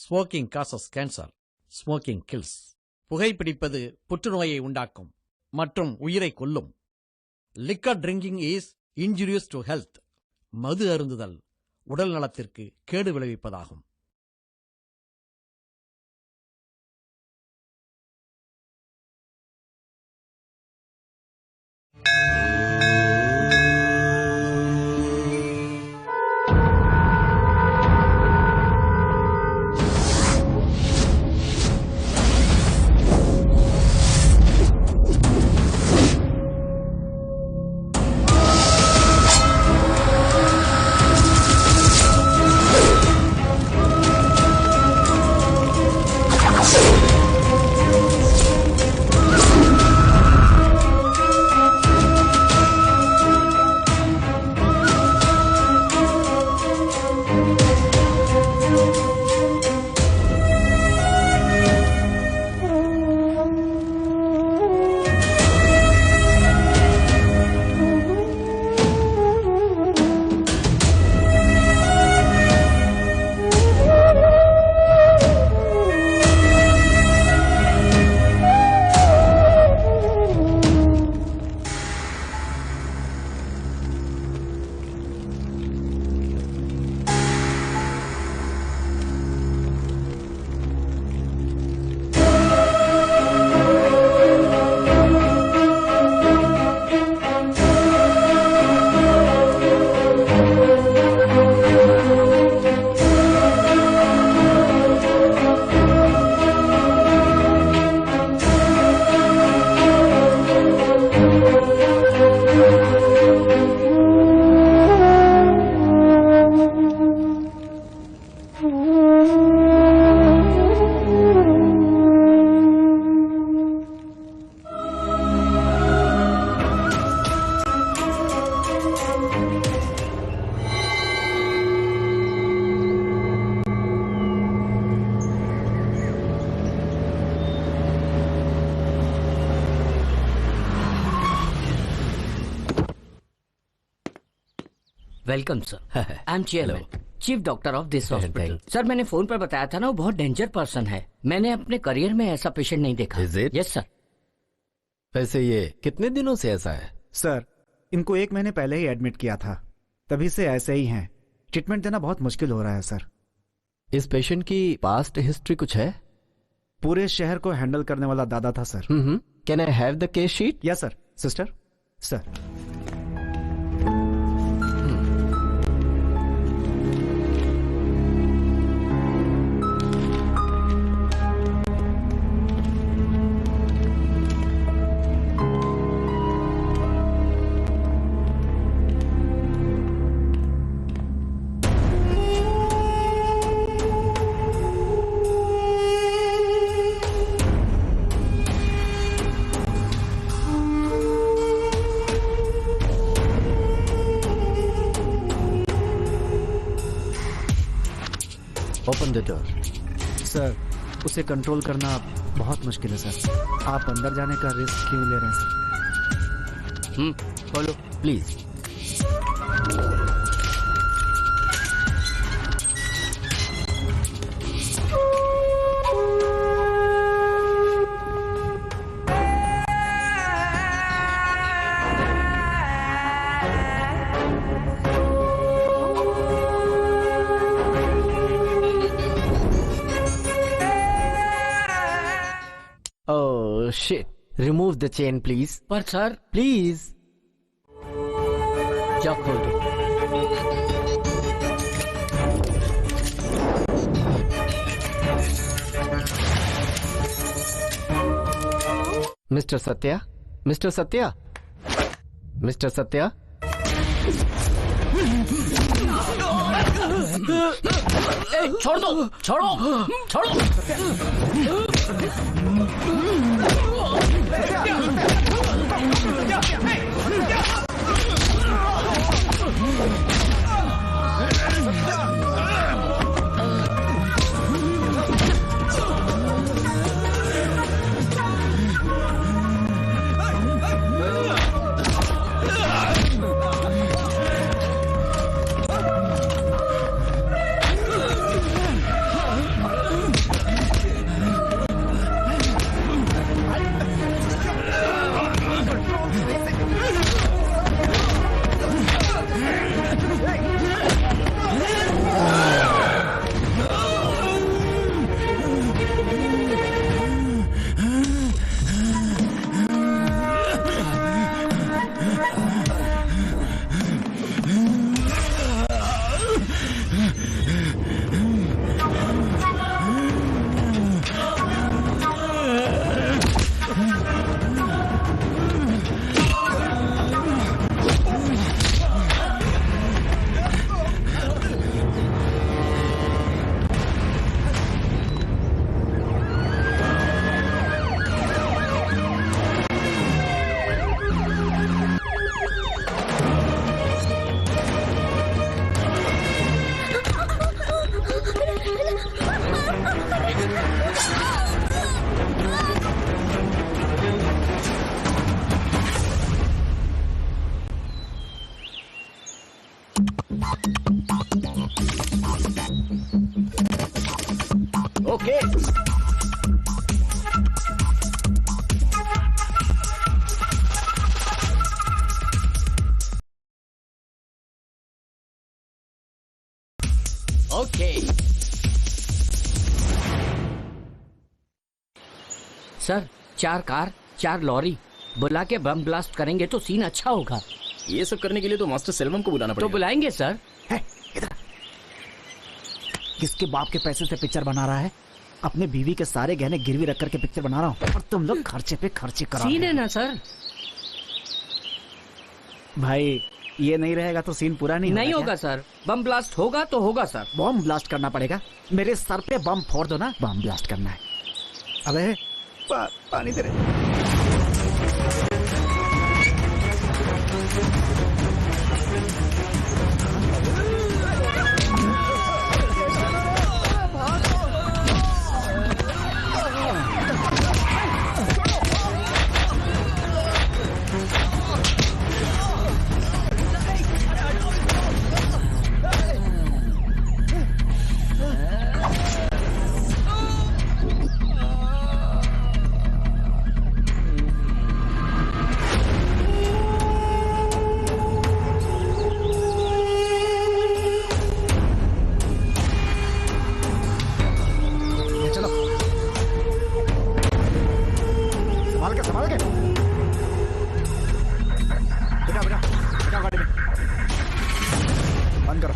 Smoking causes cancer. Smoking kills. புகைப்பிடிப்பது புற்றுநோயை உண்டாக்கும் மற்றும் உயிரை கொல்லும். Liquor drinking is injurious to health. மது அருந்துதல் உடல் நலத்திற்கு கேடு விளைவிப்பதாகும். Welcome sir. I am chairman chief doctor of this hospital. Sir मैंने फोन पर बताया था ना, वो बहुत डेंजर पर्सन है। मैंने अपने करियर में ऐसा पेशेंट नहीं देखा। Yes sir. वैसे ये कितने दिनों से ऐसा है? सर इनको 1 महीने पहले ही एडमिट किया था, तभी से ऐसे ही हैं। ट्रीटमेंट देना बहुत मुश्किल हो रहा है सर। इस पेशेंट की पास्ट हिस्ट्री कुछ है? पूरे शहर को हैंडल करने वाला दादा था sir. Can I have the case sheet? Yes sir. Sister sir. Open the door. Sir उसे कंट्रोल करना बहुत मुश्किल है सर। आप अंदर जाने का रिस्क क्यों ले रहे हैं sir? Follow please. Shit. Remove the chain, please. पर सर Please. क्या खोल दो। Mister Satya, mister Satya, mister Satya. छोड़ दो, छोड़ो, छोड़ो। Okay okay sir 4 car 4 lorry बुला के बम ब्लास्ट करेंगे तो सीन अच्छा होगा। ये सब करने के लिए तो मास्टर सेल्वम को बुलाना तो पड़ेगा। बुलाएंगे सर। किसके बाप के पैसे से पिक्चर बना रहा है? अपने बीवी के सारे गहने गिरवी रख करके पिक्चर बना रहा हूँ और तुम लोग खर्चे पे खर्चे करा रहे सीन हो। है ना सर। भाई ये नहीं रहेगा तो सीन पूरा नहीं होगा सर। बम ब्लास्ट होगा तो होगा सर। बम ब्लास्ट करना पड़ेगा। मेरे सर पे बम फोड़ दो ना, बम ब्लास्ट करना है। अबे पानी दे रहे। संभाल के बेटा बेटा बेटा गाड़ी में बंद करो।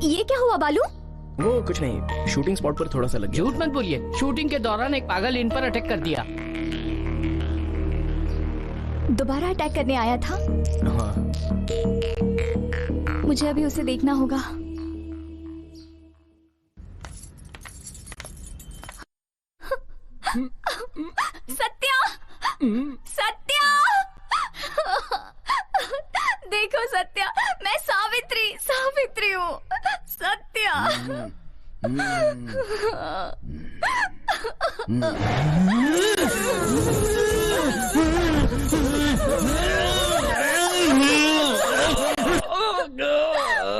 ये क्या हुआ बालू? वो कुछ नहीं, शूटिंग स्पॉट पर थोड़ा सा लग गया। झूठ मत बोलिए। शूटिंग के दौरान एक पागल इन पर अटैक कर दिया। दोबारा अटैक करने आया था? हाँ। मुझे अभी उसे देखना होगा। सत्या! सत्या! देखो सत्या, मैं सावित्री हूँ। सत्या!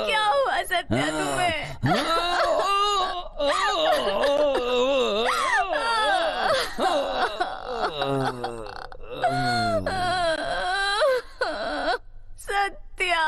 क्या हुआ सत्या तुम्हें? सत्या!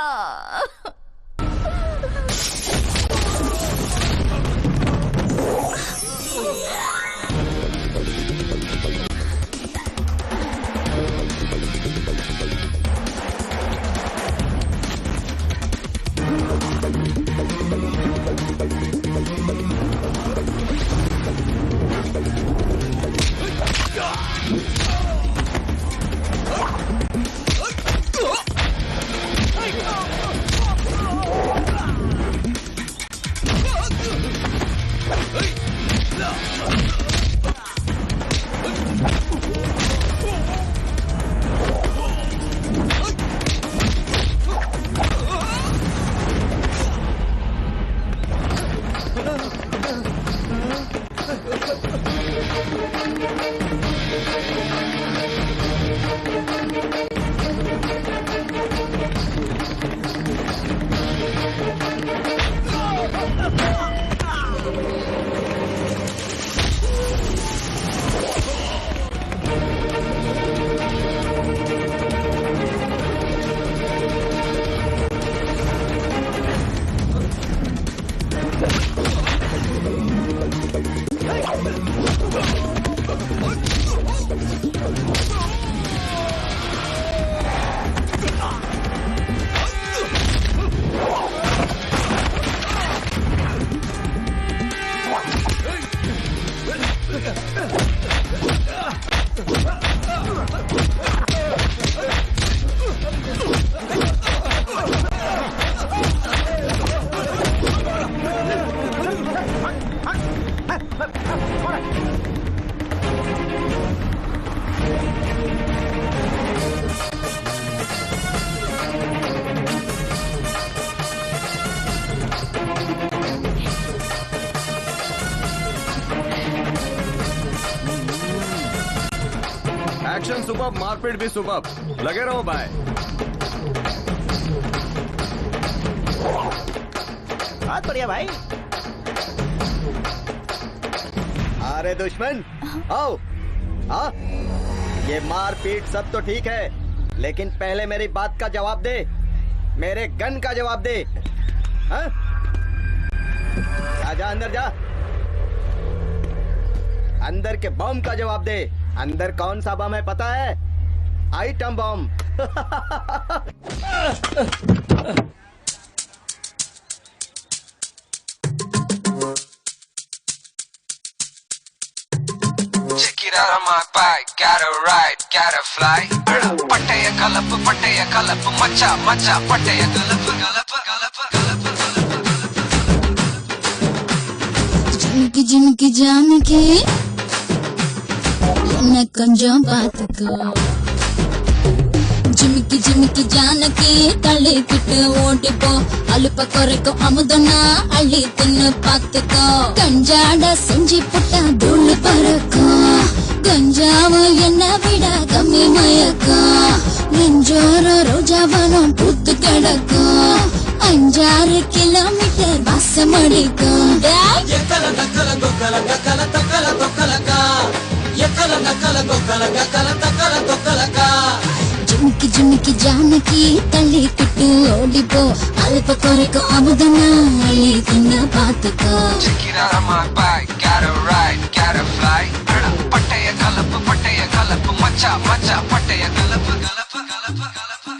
एक्शन सुपर, मारपीट भी सुपर। लगे रहो भाई। बहुत बढ़िया भाई। अरे दुश्मन आओ। हाँ, ये मारपीट सब तो ठीक है, लेकिन पहले मेरी बात का जवाब दे, मेरे गन का जवाब दे। हाँ? जा अंदर जा, अंदर के बम का जवाब दे। अंदर कौन सा बम है पता है? Item bomb. Check it out on my bike, gotta ride, gotta fly. Pattaya kalap, macha, macha, pattaya kalap, kalap, kalap, kalap, जिनकी जिनकी जान की न कंजों बात को जिमकी जिमकी जानकी तले किट ओडिपो अल्प कोरेको अमुदना अल्ली तिन्न पातको कंजाड सेंजी पुट्टा धूल परको गंजाव एन्न विड कम्मी मयको नेंजोर रोजावनो पूत्तु किडको 5 किलोमीटर बस मडिको yakala nakala gokala gakala takala gokala ka yakala nakala gokala gakala takala gokala ka जिमकी जिमकी Janaki तले किट ओडिपो अल्प कोरेको अमुदना अल्ली तिन्न पातको Check it out on my bike, gotta ride, gotta fly. Pattaya kalap, macha, macha, pattaya kalap, kalap, kalap, kalap, kalap,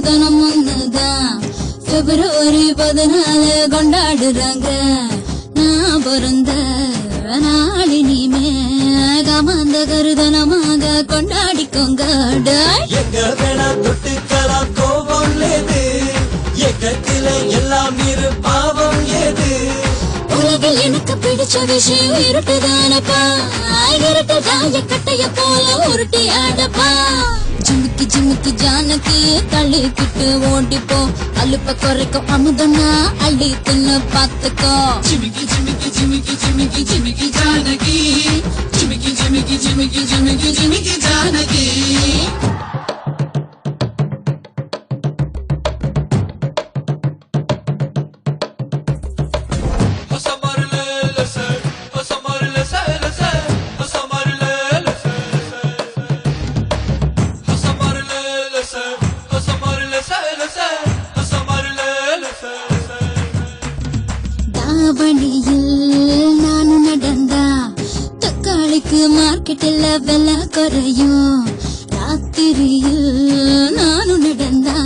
தினம் ஒண்ணுதான் பிப்ரவரி 14 கொண்டாடுறாங்க நான் பிறந்த நாளினிமே கமந்த கருதனமாக கொண்டாடிக்கோங்க எங்க வேணா தொட்டுக்கலாம் கோபம் ஏது எக்கத்தில எல்லாம் இரு பாவம் ஏது உலகில் எனக்கு பிடிச்ச விஷயம் இருட்டுதானப்பா இருட்டு ஜாய கட்டைய போல உருட்டி ஆடப்பா जिमकी जिमकी जानकी तले किट ओडिपो अल्प कोरेको अमुदना अल्ली तिन्न पातको जिमिकी जिमिकी जिमिकी जिमिकी जिमिकी जानकी जिमिकी जिमिकी जिमिकी जिमिकी जिमिकी जानकी நானு நடந்தா தக்காளிக்கு மார்க்கெட்டில் விலை குறையும் ராத்திரியில் நானு நடந்தா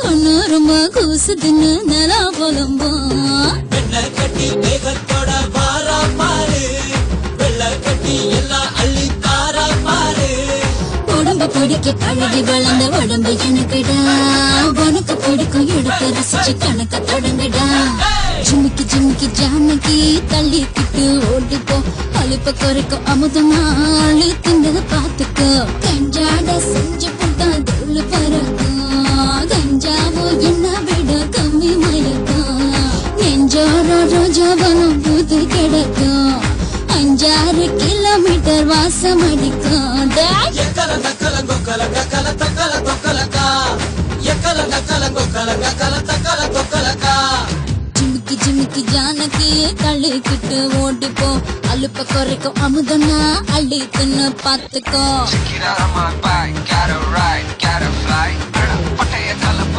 கொண்டு ரொம்ப கூசுதுன்னு நிலா புலம்போம் வெள்ள கட்டி மேகத்தோட வாரா பாரு வெள்ள கட்டி எல்லாம் அள்ளி தாரா பாரு உடம்பு பிடிக்க பழகி வளர்ந்த உடம்பு எனக்குடா உனக்கு பிடிக்கும் எடுத்து ரசிச்சு கணக்க தொடங்குடா जिमकी जिमकी जानकी तले किट ओडिपो अल्प कोरेको अमुदना अल्ली तिन्न पातको कंजाड सेंजी पुट्टा धूल परको गंजावो एन्न विड कम्मी मयको नेंजोर रोजावनो पूत्तु किडको 5 किलोमीटर वास मडिको yakala nakala gokala gakala takala gokala ka yakala nakala gokala gakala takala gokala ka जिमकी जिमकी Janaki तले किट ओडिपो अल्प कोरेको अमुदना अल्ली तिन्न पातको Check it out on my bike, gotta ride, gotta fly. Pattaya kalap,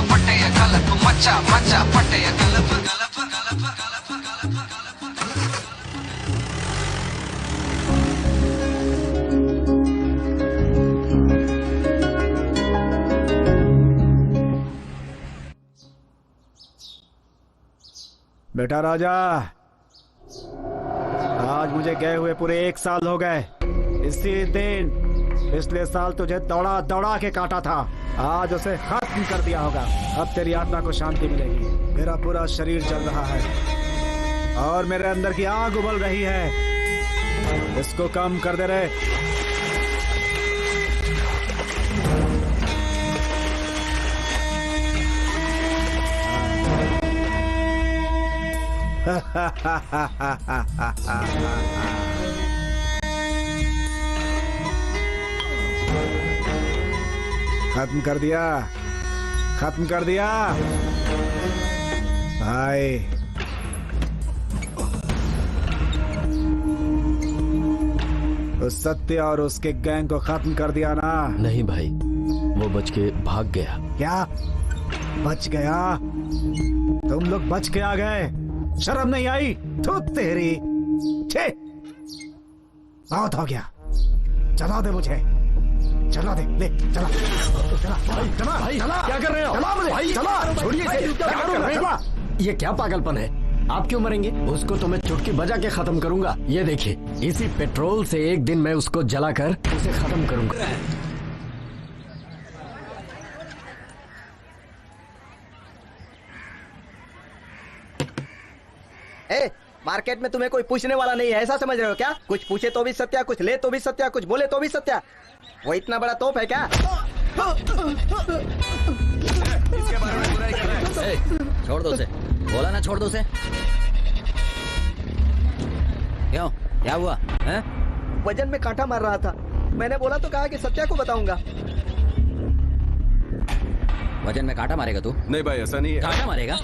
macha, macha, pattaya kalap, kalap, kalap, kalap, kalap, kalap. बेटा राजा, आज मुझे गए हुए पूरे 1 साल हो गए। इसी दिन पिछले साल तुझे दौड़ा दौड़ा के काटा था, आज उसे खत्म कर दिया होगा। अब तेरी आत्मा को शांति मिलेगी। मेरा पूरा शरीर जल रहा है और मेरे अंदर की आग उबल रही है। इसको कम कर दे रहे। खत्म कर दिया, खत्म कर दिया भाई। उस सत्य और उसके गैंग को खत्म कर दिया ना? नहीं भाई, वो बच के भाग गया। क्या बच गया? तुम लोग बच के आ गए, शर्म नहीं आई? तो तेरी छे बहुत हो गया। चला दे मुझे, चला दे, ले चला चला चला भाई, चला। क्या कर रहे हो? चला मुझे, भाई, चला, छोड़िए इसे। क्या कर रहे हो? ये क्या पागलपन है? आप क्यों मरेंगे? उसको तो मैं चुटकी बजा के खत्म करूंगा। ये देखिए, इसी पेट्रोल से एक दिन मैं उसको जलाकर उसे खत्म करूंगा। ए, मार्केट में तुम्हें कोई पूछने वाला नहीं है, ऐसा समझ रहे हो क्या? कुछ पूछे तो भी सत्या, कुछ ले तो भी सत्या, कुछ बोले तो भी सत्या। वो इतना बड़ा तोप है क्या? इसके बारे में बुराई कर रहा है। छोड़ दो उसे, बोला ना छोड़ दो उसे। क्यों, क्या हुआ है? वजन में कांटा मार रहा था, मैंने बोला तो कहा कि सत्या को बताऊंगा। वजन में कांटा मारेगा तू? नहीं भाई, ऐसा नहीं है। कांटा मारेगा?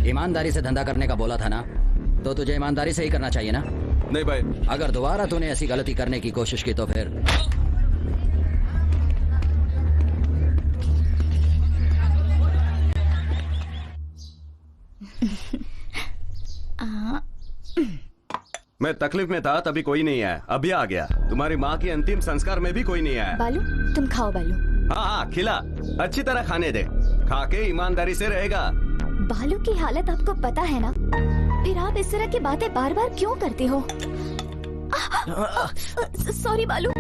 ईमानदारी से धंधा करने का बोला था ना, तो तुझे ईमानदारी से ही करना चाहिए ना। नहीं भाई, अगर दोबारा तूने ऐसी गलती करने की कोशिश की तो फिर मैं तकलीफ में था तभी कोई नहीं आया, अभी आ गया। तुम्हारी माँ की अंतिम संस्कार में भी कोई नहीं आया। बालू तुम खाओ बालू। हाँ हाँ, खिला, अच्छी तरह खाने दे, खा के ईमानदारी से रहेगा। बालू की हालत आपको पता है ना, फिर आप इस तरह की बातें बार बार क्यों करते हो? सॉरी बालू,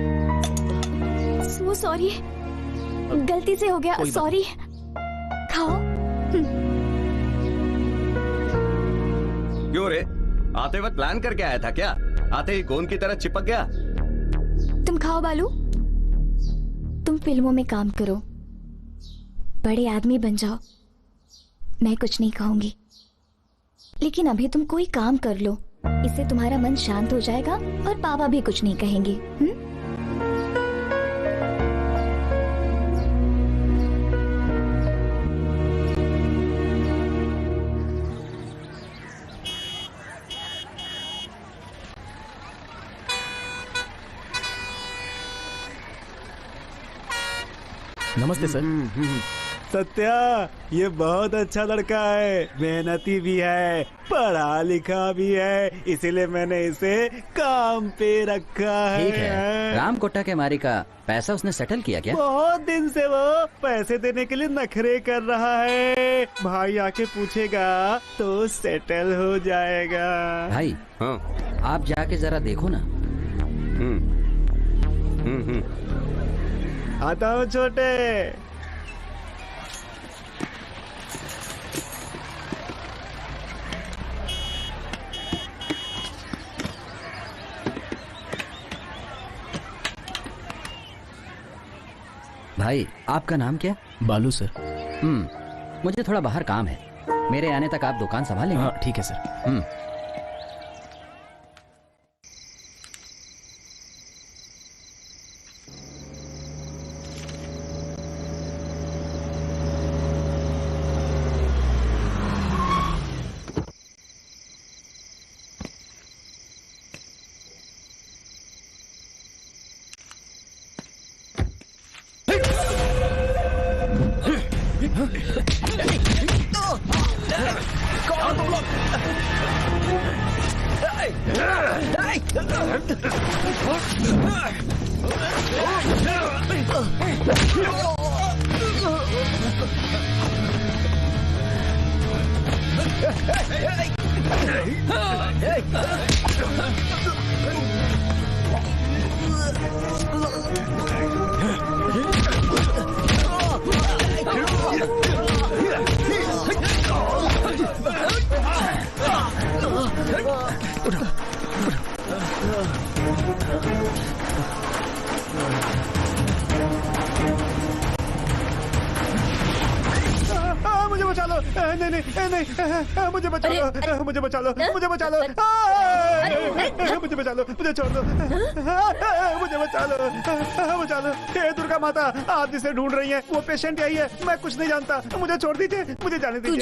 सो सॉरी, गलती से हो गया, सॉरी। खाओ। क्यों रे, आते वक्त प्लान करके आया था क्या? आते ही गोंद की तरह चिपक गया। तुम खाओ बालू, तुम फिल्मों में काम करो, बड़े आदमी बन जाओ, मैं कुछ नहीं कहूंगी। लेकिन अभी तुम कोई काम कर लो, इससे तुम्हारा मन शांत हो जाएगा और पापा भी कुछ नहीं कहेंगे। नमस्ते सर। सत्या, ये बहुत अच्छा लड़का है, मेहनती भी है, पढ़ा लिखा भी है, इसीलिए मैंने इसे काम पे रखा है। ठीक है। राम कोट्टा के मारी का पैसा उसने सेटल किया क्या? बहुत दिन से वो पैसे देने के लिए नखरे कर रहा है, भाई आके पूछेगा तो सेटल हो जाएगा। भाई, हाँ, आप जाके जरा देखो ना। आता हूँ छोटे। भाई, आपका नाम क्या? बालू सर। मुझे थोड़ा बाहर काम है, मेरे आने तक आप दुकान संभालेंगे? हाँ ठीक है सर। नहीं नहीं नहीं, मुझे बचा लो, मुझे बचा लो, मुझे बचा लो, मुझे बचा लो, मुझे छोड़ दो, मुझे बचा लो, हे दुर्गा माता, आदमी से ढूंढ रही है, वो पेशेंट यही है, मैं कुछ नहीं जानता, मुझे छोड़ दीजिए, मुझे जाने दीजिए।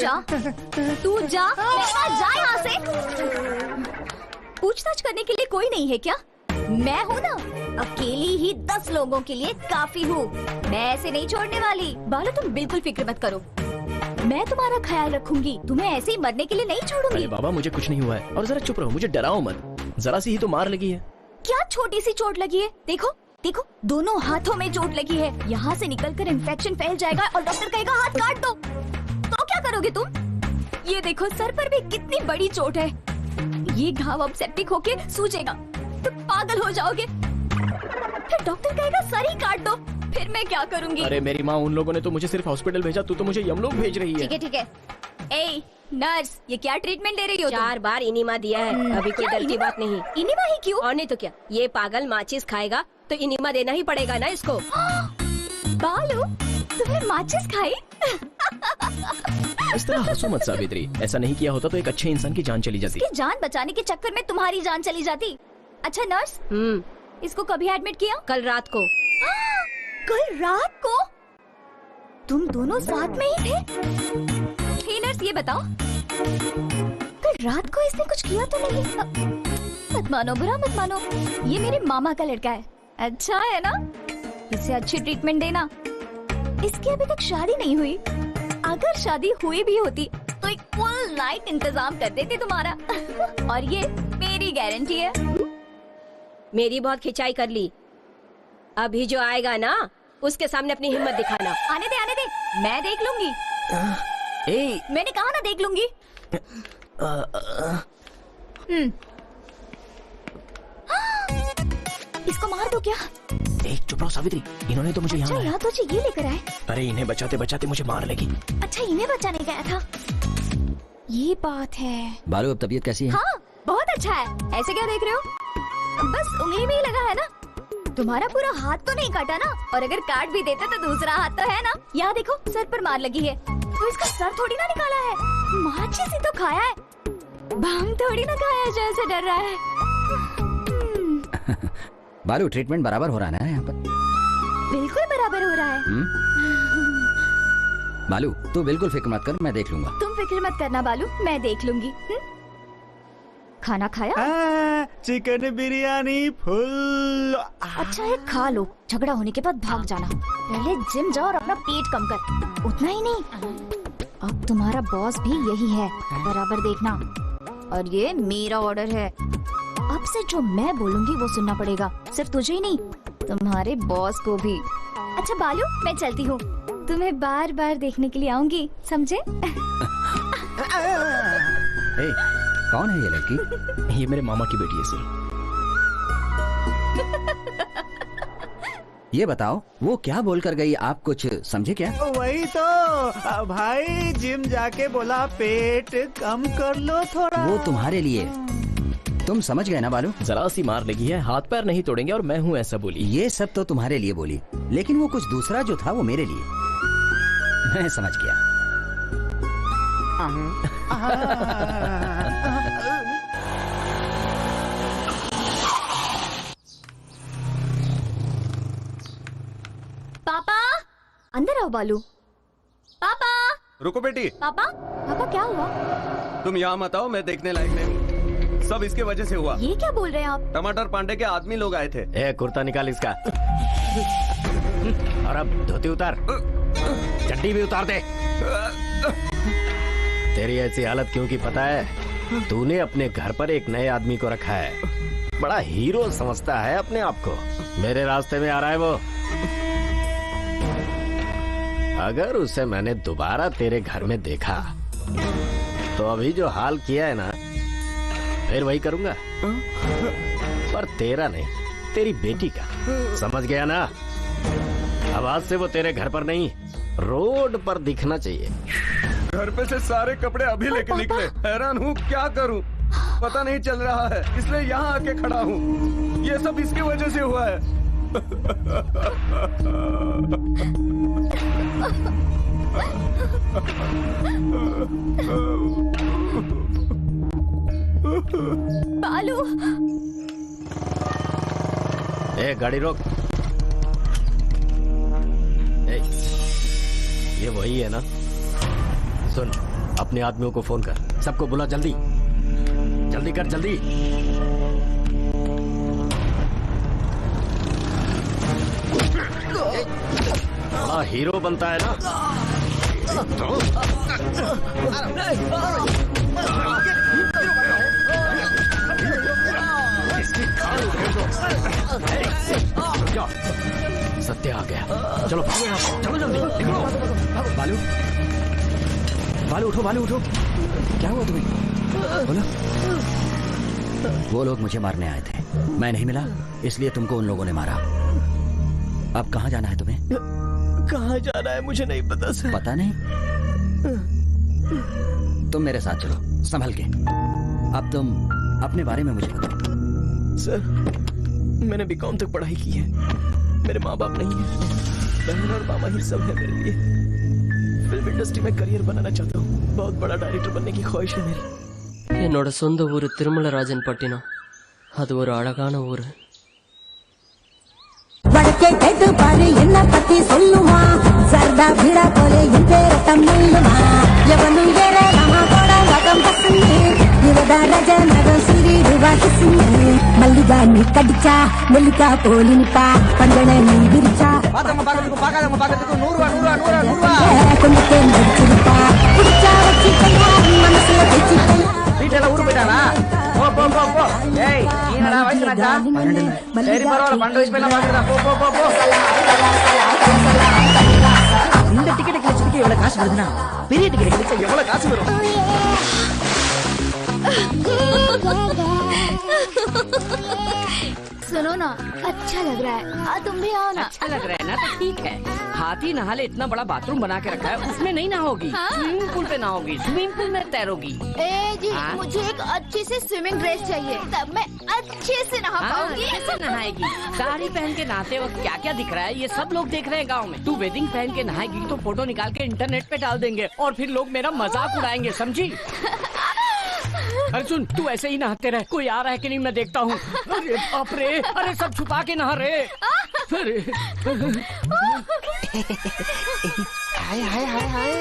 तू जा, जा यहाँ से। पूछताछ करने के लिए कोई नहीं है क्या? मैं हूँ ना, अकेली ही 10 लोगों के लिए काफी हूँ। मैं ऐसे नहीं छोड़ने वाली। बालू तुम बिल्कुल फिक्र मत करो, मैं तुम्हारा ख्याल रखूंगी, तुम्हें ऐसे ही मरने के लिए नहीं छोड़ूंगी। अरे बाबा मुझे कुछ नहीं हुआ है, और जरा चुप रहो, मुझे डराओ मत, जरा सी ही तो मार लगी है। क्या छोटी सी चोट लगी है? देखो देखो, दोनों हाथों में चोट लगी है, यहाँ से निकलकर इन्फेक्शन फैल जाएगा और डॉक्टर कहेगा हाथ काट दो, तो क्या करोगे तुम? ये देखो, सर पर भी कितनी बड़ी चोट है, ये घाव अब सेप्टिक होके सूजेगा, तुम पागल हो जाओगे, फिर डॉक्टर कहेगा सर ही काट दो, फिर मैं क्या करूंगी? अरे मेरी माँ, उन लोगों ने तो मुझे सिर्फ हॉस्पिटल भेजा, तू तो मुझे यमलोक भेज रही है। ठीक है। ए नर्स, ये क्या ट्रीटमेंट दे रही हो? 4 बार इनिमा दिया है, अभी कोई डर की बात नहीं। इनिमा ही क्यों? और नहीं तो क्या, ये पागल माचिस खाएगा तो इनिमा देना ही पड़ेगा ना इसको। बालू, तुम्हें माचिस खाई? इस तरह हंसो मत सावित्री, ऐसा नहीं किया होता तो एक अच्छे इंसान की जान चली जाती। इसकी जान बचाने के चक्कर में तुम्हारी जान चली जाती। अच्छा नर्स, इसको कभी एडमिट किया? कल रात को। कल रात को? तुम दोनों साथ में ही थे? हे नर्स, ये बताओ, कल रात को इसने कुछ किया तो नहीं? मत मानो, बुरा मत मानो, ये मेरे मामा का लड़का है, अच्छा है ना, इसे अच्छी ट्रीटमेंट देना। इसकी अभी तक शादी नहीं हुई, अगर शादी हुई भी होती तो एक फुल नाइट इंतजाम कर देते तुम्हारा। और ये मेरी गारंटी है। मेरी बहुत खिंचाई कर ली, अभी जो आएगा ना उसके सामने अपनी हिम्मत दिखाना। आने दे, मैं देख लूंगी। मैंने कहा ना देख लूंगी। इसको मार दो क्या? चुप रहो सावित्री, इन्होंने तो मुझे अच्छा, यहाँ तुझे ये लेकर आए। अरे इन्हें बचाते बचाते मुझे मार लगी। अच्छा, इन्हें बचाने गया था, ये बात है। बालू, अब तबीयत कैसी है? हाँ, बहुत अच्छा है। ऐसे क्या देख रहे हो? बस उंगली में ही लगा है ना, तुम्हारा पूरा हाथ तो नहीं काटा ना, और अगर काट भी देते तो दूसरा हाथ तो है ना। यहाँ देखो, सर पर मार लगी है, तो इसका सर थोड़ी ना निकाला है, माचिस ही तो खाया है, भांग थोड़ी ना खाया है जो ऐसे डर रहा है। बालू, ट्रीटमेंट बराबर हो रहा है ना यहाँ पर? बिल्कुल बराबर हो रहा है। बालू, तू बिल्कुल फिक्र मत कर, मैं देख लूंगा। तुम फिक्र मत करना बालू, मैं देख लूंगी। खाना खाया? Chicken biryani full. अच्छा है, खा लो, झगड़ा होने के बाद भाग जाना, पहले जिम जाओ और अपना पेट कम कर। उतना ही नहीं, अब तुम्हारा बॉस भी यही है, बराबर देखना, और ये मेरा ऑर्डर है, अब से जो मैं बोलूंगी वो सुनना पड़ेगा, सिर्फ तुझे ही नहीं, तुम्हारे बॉस को भी। अच्छा बालू, मैं चलती हूँ, तुम्हें बार बार देखने के लिए आऊंगी, समझे? कौन है ये लड़की? ये मेरे मामा की बेटी है सर। ये बताओ, वो क्या बोलकर गई, आप कुछ समझे क्या? वही तो भाई, जिम जाके बोला पेट कम कर लो थोड़ा। वो तुम्हारे लिए, तुम समझ गए ना बालू? जरा सी मार लगी है, हाथ पैर नहीं तोड़ेंगे और मैं हूँ ऐसा बोली। ये सब तो तुम्हारे लिए बोली, लेकिन वो कुछ दूसरा जो था वो मेरे लिए। मैं समझ गया। पापा, अंदर आओ बालू। पापा। रुको बेटी। पापा, पापा क्या हुआ? तुम यहाँ मत आओ, मैं देखने लायक नहीं हूँ, सब इसके वजह से हुआ। ये क्या बोल रहे हैं आप? टमाटर पांडे के आदमी लोग आए थे। कुर्ता निकाल इसका, और अब धोती उतार, चड्डी भी उतार दे। तेरी ऐसी हालत क्यों की पता है? तूने अपने घर पर एक नए आदमी को रखा है, बड़ा हीरो समझता है अपने आप को। मेरे रास्ते में आ रहा है वो, अगर उसे मैंने दोबारा तेरे घर में देखा तो अभी जो हाल किया है ना, फिर वही करूंगा, पर तेरा नहीं, तेरी बेटी का। समझ गया ना? अब आज से वो तेरे घर पर नहीं, रोड पर दिखना चाहिए। घर पे से सारे कपड़े अभी लेके निकले, हैरान हूँ क्या करूँ, पता नहीं चल रहा है, इसलिए यहाँ आके खड़ा हूँ। ये सब इसकी वजह से हुआ है। बालू। ए गाड़ी रोक। ए, ये वही है ना? सुन, अपने आदमियों को फोन कर, सबको बुला, जल्दी जल्दी कर, जल्दी। बड़ा हीरो बनता है ना। सत्य आ गया, चलो चलो जल्दी निकलो। बालू, बालू उठो, बालू उठो। क्या हुआ तुम्हें? बोलो। वो लोग मुझे मारने आए थे, मैं नहीं मिला, इसलिए तुमको उन लोगों ने मारा। अब कहाँ जाना है तुम्हें? कहाँ जाना है मुझे नहीं पता सर। पता नहीं? तुम मेरे साथ चलो, संभल के। अब तुम अपने बारे में मुझे बताओ। सर, मैंने बीकॉम तक पढ़ाई की है, मेरे माँ बाप नहीं है, बहन और मामा ही सब है मेरे लिए। फिल्म इंडस्ट्री में करियर बनाना चाहता हूँ, बहुत बड़ा डायरेक्टर बनने की ख्वाहिश है मेरी। என்னோட சொந்த ஊர் திருமலராஜன் பட்டினம், அது ஒரு அழகான ஊர். வடக்கே கேட்டு பாரு என்ன பத்தி சொல்லுமா, சர்தா பீடா போலே என் பேர தமிழுமா, எவனு ஏறலாமா கூட வகம் பசங்க, இவதா ரஜ நகம் சிறிடுவா கிசுங்க, மல்லிகா நீ கடிச்சா நெல்லிக்கா போலி நிப்பா, பஞ்சனை நீ விரிச்சா பார்க்கறதுக்கு 100 ரூபா கொஞ்சத்தே நடிச்சிருப்பா, குடிச்சா வச்சுக்கையா மனசுல வச்சுக்கையா. வீட்டெல்லாம் ஊரு போயிட்டானா? போ போ போ போ. ஏய், நீ என்னடா வயசுனாச்சா? சரி பரவாயில்ல, 12 வயசு பையனா பாக்குறா. போ போ போ போ. இந்த டிக்கெட் கிடைச்சதுக்கு எவ்வளவு காசு வருதுன்னா, பெரிய டிக்கெட் கிடைச்சா எவ்வளவு காசு வரும்? सुनो ना, अच्छा लग रहा है, तुम भी आओ ना। अच्छा लग रहा है ना तो ठीक है। हाथी नहा ले, इतना बड़ा बाथरूम बना के रखा है, उसमें नहीं नहाओगी। हाँ? स्विमिंग पूल पे नहाओगी, स्विमिंग पूल में तैरोगी। ए जी, हाँ? मुझे एक अच्छी सी स्विमिंग ड्रेस चाहिए, तब मैं अच्छे से नहा पाऊंगी। कैसे नहाएगी? साड़ी पहन के नहाते वक्त क्या क्या दिख रहा है, ये सब लोग देख रहे हैं गाँव में। तू वेडिंग पहन के नहाएगी तो फोटो निकाल के इंटरनेट पे डाल देंगे और फिर लोग मेरा मजाक उड़ाएंगे, समझी? अरे सुन, तू ऐसे ही नहाते रहे, कोई आ रहा है कि नहीं मैं देखता हूँ। अरे बाप रे, अरे सब छुपा के नहा रहे। अरे हाय हाय हाय हाय।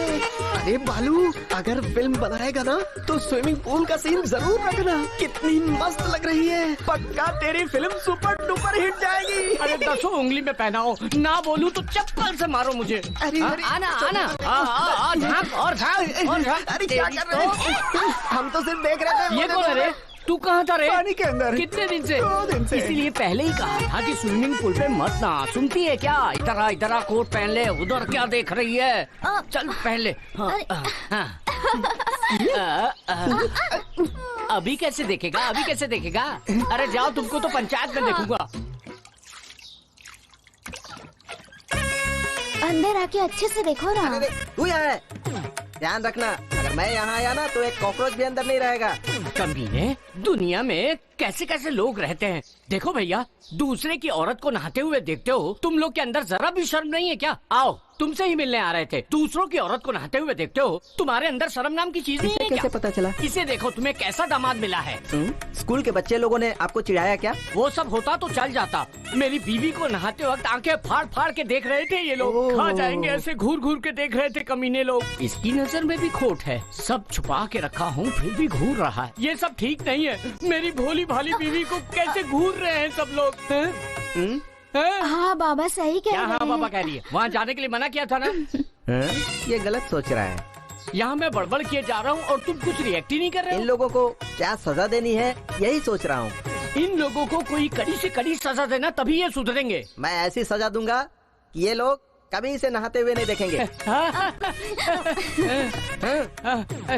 अरे बालू, अगर फिल्म बनाएगा ना तो स्विमिंग पूल का सीन जरूर रखना, कितनी मस्त लग रही है। पक्का तेरी फिल्म सुपर डुपर हिट जाएगी। अरे 10 उंगली में पहनाओ, ना बोलूं तो चप्पल से मारो मुझे। अरे आना आना, झाँक और झाँक और झाँक। अरे क्या कर रहे हो? हम तो सिर्फ देख रहे थे। ये कौन है रे? तू कहाँ था रे? पानी के अंदर। कितने दिन से? 2 दिन से। इसीलिए पहले ही कहा था कि स्विमिंग पूल पे मत ना। सुनती है क्या? इधर आ कोट पहन ले, उधर क्या देख रही है? चल पहन ले। अभी कैसे देखेगा? अभी कैसे देखेगा? अरे जाओ, तुमको तो पंचायत में देखूंगा। अंदर आके अच्छे से देखो ना। तू यहाँ है, ध्यान रखना, अगर मैं यहाँ आया ना तो एक कॉकरोच भी अंदर नहीं रहेगा। कमीने, दुनिया में कैसे कैसे लोग रहते हैं। देखो भैया, दूसरे की औरत को नहाते हुए देखते हो, तुम लोग के अंदर जरा भी शर्म नहीं है क्या? आओ, तुमसे ही मिलने आ रहे थे। दूसरों की औरत को नहाते हुए देखते हो, तुम्हारे अंदर शर्म नाम की चीज नहीं है क्या? कैसे पता चला? इसे देखो, तुम्हें कैसा दामाद मिला है। स्कूल के बच्चे लोगों ने आपको चिढ़ाया क्या? वो सब होता तो चल जाता, मेरी बीवी को नहाते वक्त आंखें फाड़ फाड़ के देख रहे थे ये लोग। खा जाएंगे ऐसे घूर घूर के देख रहे थे कमीने लोग। इसकी नजर में भी खोट है, सब छुपा के रखा हूँ फिर भी घूर रहा है। ये सब ठीक नहीं है। मेरी भोली भाली बीवी को कैसे घूर रहे हैं सब लोग। हाँ बाबा सही कह रहे हैं। हाँ बाबा कह रही है, वहाँ जाने के लिए मना किया था ना। ये गलत सोच रहा है। यहाँ मैं बड़बड़ किए जा रहा हूँ और तुम कुछ रिएक्ट ही नहीं कर रहे हो। इन लोगों को क्या सजा देनी है यही सोच रहा हूँ। इन लोगों को कोई कड़ी से कड़ी सजा देना, तभी ये सुधरेंगे। मैं ऐसी सजा दूंगा कि ये लोग कभी इसे नहाते हुए नहीं देखेंगे।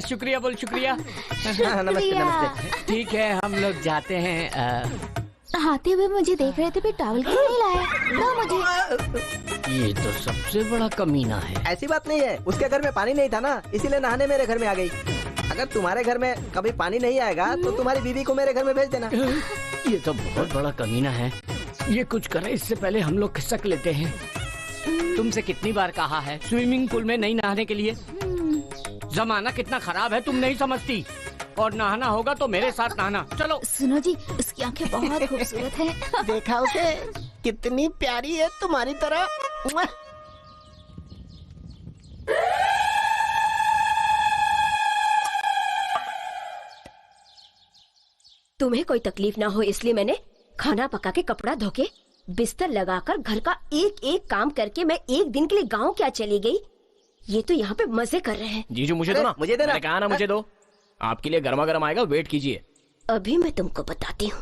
शुक्रिया बोल, शुक्रिया। नमस्ते नमस्ते। ठीक है, हम लोग जाते हैं। नहाते हुए मुझे देख रहे थे, फिर टॉवल क्यों नहीं लाए? दो मुझे। ये तो सबसे बड़ा कमीना है। ऐसी बात नहीं है, उसके घर में पानी नहीं था ना, इसीलिए नहाने मेरे घर में आ गई। अगर तुम्हारे घर में कभी पानी नहीं आएगा तो तुम्हारी बीवी को मेरे घर में भेज देना। ये तो बहुत बड़ा कमीना है। ये कुछ करे इससे पहले हम लोग खिसक लेते हैं। तुमसे कितनी बार कहा है स्विमिंग पूल में नहीं नहाने के लिए। जमाना कितना खराब है तुम नहीं समझती। और नहाना होगा तो मेरे साथ नहाना। चलो। सुनो जी, उसकी आंखें बहुत खूबसूरत हैं। देखा उसे, कितनी प्यारी है तुम्हारी तरह। तुम्हें कोई तकलीफ ना हो इसलिए मैंने खाना पका के, कपड़ा धो के, बिस्तर लगाकर, घर का एक एक काम करके मैं एक दिन के लिए गांव क्या चली गई। ये तो यहाँ पे मजे कर रहे हैं। जीजू मुझे दो ना। मुझे देना। मैंने कहा ना मुझे दो। आपके लिए गर्मा गर्म आएगा, वेट कीजिए। अभी मैं तुमको बताती हूँ।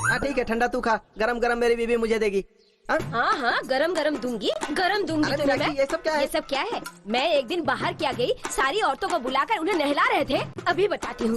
हाँ ठीक है, ठंडा तू खा, गरम गरम मेरी बीवी मुझे देगी। हाँ हाँ, गरम गरम दूंगी, गरम दूंगी तुम्हें मैं। ये सब क्या है? ये सब क्या है? मैं एक दिन बाहर क्या गई, सारी औरतों को बुलाकर उन्हें नहला रहे थे। अभी बताती हूँ।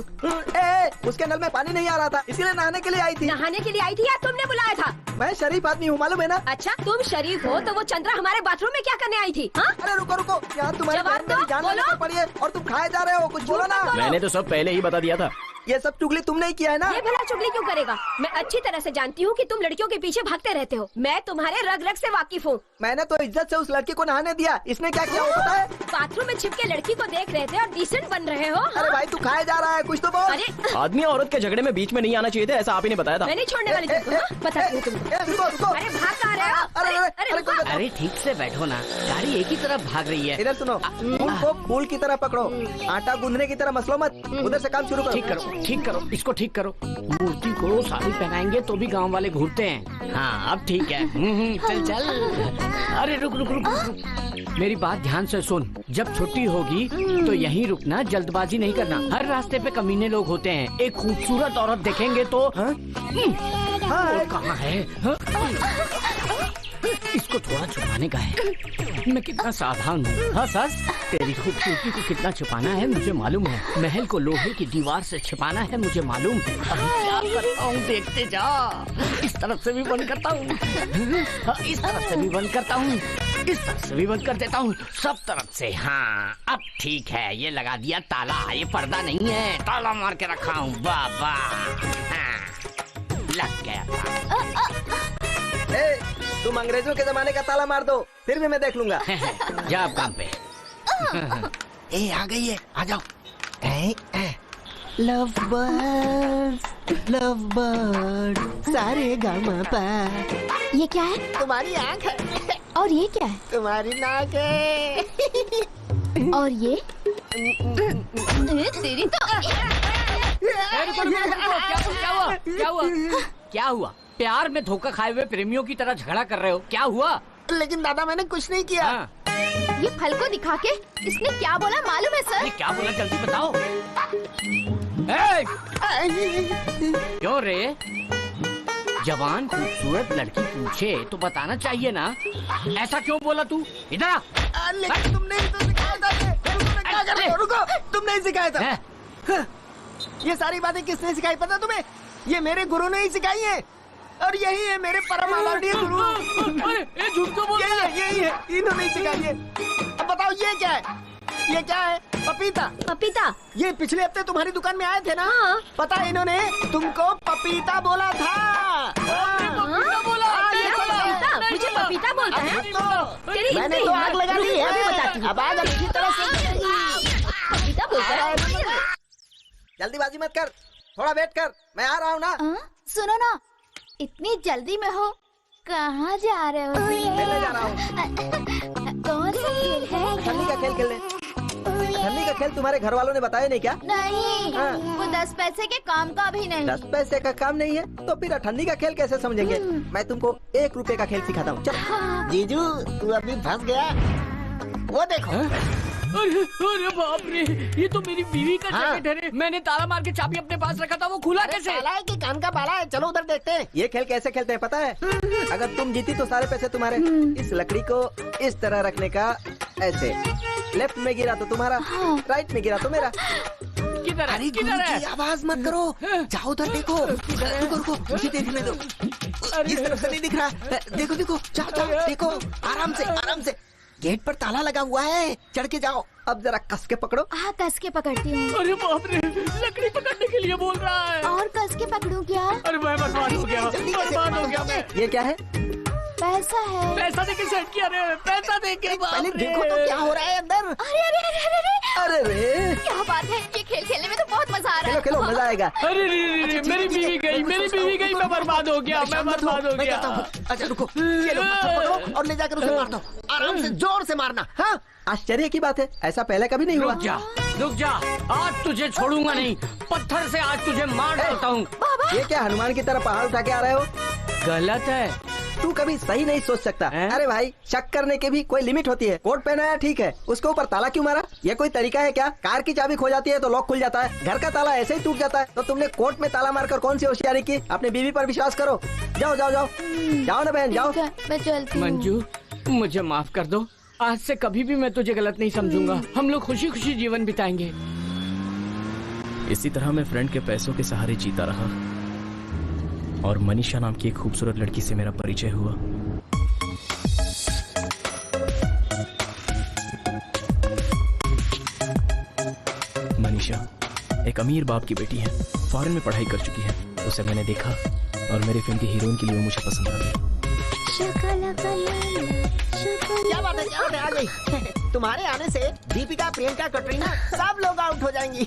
उसके नल में पानी नहीं आ रहा था, इसीलिए नहाने के लिए आई थी। नहाने के लिए आई थी या तुमने बुलाया था? मैं शरीफ आदमी हूँ, मालूम है ना। अच्छा, तुम शरीफ हो तो वो चंद्रा हमारे बाथरूम में क्या करने आई थी? हाँ? अरे रुको रुको, यहाँ तुम्हारी जवाब बहन मेरी जान लेने को पड़ी है और तुम खाए जा रहे हो। कुछ बोलो ना। मैंने तो सब पहले ही बता दिया था। ये सब चुगली तुमने ही किया है ना। ये भला चुगली क्यों करेगा? मैं अच्छी तरह से जानती हूँ कि तुम लड़कियों के पीछे भागते रहते हो। मैं तुम्हारे रग रग से वाकिफ हूँ। मैंने तो इज्जत से उस लड़की को नहाने दिया। इसने क्या किया पता है? बाथरूम में छिपके लड़की को देख रहे थे और डिसेंट बन रहे हो। अरे भाई तू खाए जा रहा है, कुछ तो बोल। अरे आदमी औरत के झगड़े में बीच में नहीं आना चाहिए था, ऐसा आप ही ने बताया था। मैं नहीं छोड़ने वाली तुमको। बताती हूँ तुमको। अरे भाग कहाँ रहे हो? अरे ठीक से बैठो ना, गाड़ी एक ही तरफ भाग रही है। इधर सुनो, फूल को फूल की तरह पकड़ो, आटा गूंदने की तरह मसलो मत। उधर से काम शुरू करो। ठीक करो, ठीक करो, इसको ठीक करो। मूर्ति को साड़ी पहनाएंगे तो भी गांव वाले घूरते हैं। हाँ अब ठीक है। चल चल। अरे रुक रुक रुक रुक, मेरी बात ध्यान से सुन। जब छुट्टी होगी तो यहीं रुकना, जल्दबाजी नहीं करना। हर रास्ते पे कमीने लोग होते हैं। एक खूबसूरत औरत देखेंगे तो और कहाँ है? इसको थोड़ा छुपाने का है। मैं कितना सावधान हूँ। हाँ सस, तेरी खूबसूरती को कितना छुपाना है मुझे मालूम है। महल को लोहे की दीवार से छिपाना है मुझे मालूम है। अभी क्या करता हूँ देखते जा। इस तरफ से भी बंद करता हूँ, इस तरफ से भी बंद करता हूँ, इस तरफ से भी बंद कर देता हूँ, सब तरफ से। हाँ अब ठीक है, ये लगा दिया ताला। ये पर्दा नहीं है, ताला मार के रखा हूँ। वाह वाह, लग गया था। तुम अंग्रेजों के जमाने का ताला मार दो, फिर भी मैं देख लूंगा। जा आप काम पे। ए आ गई है, आ जाओ। लव बर्ड सारे गामा पा। ये क्या है? तुम्हारी आँख है। और ये क्या है? तुम्हारी नाक है। और ये? तेरी तो। क्या हुआ? क्या हुआ? प्यार में धोखा खाए हुए प्रेमियों की तरह झगड़ा कर रहे हो, क्या हुआ? लेकिन दादा मैंने कुछ नहीं किया। ये फल को दिखा के इसने क्या बोला मालूम है सर? क्या बोला जल्दी बताओ। क्यों रे? जवान खूबसूरत लड़की पूछे तो बताना चाहिए ना। ऐसा क्यों बोला तू? इधर आ। लेकिन तुमने ही तो सिखाया था। रुको, तुमने ही सिखाया था। ये सारी बातें किसने सिखाई पता तुम्हें? ये मेरे गुरु ने ही सिखाई है। और यही है मेरे परम आदरणीय गुरु। अरे झूठ क्यों बोल रहा है? यही है, इन्होंने ही सिखाई है। अब बताओ ये क्या है? ये क्या है? पपीता। पपीता? ये पिछले हफ्ते तुम्हारी दुकान में आए थे ना? हाँ। पता है इन्होंने तुमको पपीता बोला था। पपीता बोला? मुझे पपीता बोलता है? मैंने तो आग लगा दी है। अभी बताती हूँ। अब आग अच्छी तरह से। पपीता बोलता है? जल्दीबाजी मत कर, थोड़ा वेट कर, मैं आ रहा हूँ ना। सुनो ना, इतनी जल्दी में हो, कहाँ जा रहे हो? खेलने जा रहा हूँ। कौन सा खेल है? ठंडी का खेल खेलने। ठंडी का खेल तुम्हारे घर वालों ने बताया नहीं क्या? नहीं, वो 10 पैसे के काम का भी नहीं। 10 पैसे का काम नहीं है तो फिर ठंडी का खेल कैसे समझेंगे? मैं तुमको 1 रुपए का खेल सिखाता हूँ। चल। जीजू तू अभी फंस गया। वो देखो। अरे बाप रे, ये तो मेरी बीवी का जैकेट है। मैंने ताला मार के चाबी अपने पास रखा था, वो खुला कैसे? ताला है कि कान का बाला है? चलो उधर देखते हैं। ये खेल कैसे खेलते हैं पता है? अगर तुम जीती तो सारे पैसे तुम्हारे। इस लकड़ी को इस तरह रखने का, ऐसे। लेफ्ट में गिरा तो तुम्हारा, राइट में गिरा तो मेरा। किधर है? किधर है? आवाज मत करो, जाओ उधर देखो। रुको रुको, मुझे देखने दो। इस तरफ से नहीं दिख रहा। देखो देखो, जाओ जाओ, देखो आराम से आराम से। गेट पर ताला लगा हुआ है, चढ़ के जाओ। अब जरा कस के पकड़ो। हाँ कस के पकड़ती हूँ। अरे बाप रे, लकड़ी पकड़ने के लिए बोल रहा है। और कस के पकड़ूं क्या? अरे मैं बर्बाद हो गया, बर्बाद हो गया मैं। ये क्या है? पैसा है। पैसा देके सेट किया रे, पैसा देके। पहले देखो तो क्या हो रहा है अंदर। अरे अरे अरे अरे अरे रे, क्या बात है, ये खेल खेलने में तो बहुत मजा आ रहा खेलो है। खेलो, मजा आएगा। अरे रे, मेरी बीवी गई, मेरी बीवी गई, मैं बर्बाद हो गया, मैं बर्बाद हो गया। अच्छा रुको, ये लो पत्थर पकड़ो और ले जाकर उसे मार दो। आराम से, जोर से मारना। हाँ, आश्चर्य की बात है, ऐसा पहले कभी नहीं हुआ। रुक जा, आज तुझे छोड़ूंगा नहीं, पत्थर से आज तुझे मार डालता हूँ। ये क्या हनुमान की तरह पहाड़ उठा के आ रहे हो? गलत है, तू कभी सही नहीं सोच सकता। अरे भाई, शक करने की भी कोई लिमिट होती है। कोट पहनाया ठीक है, उसके ऊपर ताला क्यों मारा? ये कोई तरीका है क्या? कार की चाबी खो जाती है तो लॉक खुल जाता है, घर का ताला ऐसे ही टूट जाता है। तो तुमने कोट में ताला मारकर कौन सी होशियारी की? अपनी बीवी पर विश्वास करो। जाओ जाओ जाओ, जाओ ना बहन, जाओ। मैं चलती हूँ। मंजू, मुझे माफ कर दो, आज से कभी भी मैं तुझे गलत नहीं समझूंगा। हम लोग खुशी खुशी जीवन बिताएंगे। इसी तरह मैं फ्रेंड के पैसों के सहारे जीता रहा और मनीषा नाम की एक खूबसूरत लड़की से मेरा परिचय हुआ। मनीषा एक अमीर बाप की बेटी है, फॉरेन में पढ़ाई कर चुकी है। उसे मैंने देखा और मेरी फिल्म की हीरोइन के लिए वो मुझे पसंद आ गई। क्या बात है, क्या आ गई? तुम्हारे आने से दीपिका, प्रियंका, कटरीना सब लोग आउट हो जाएंगी।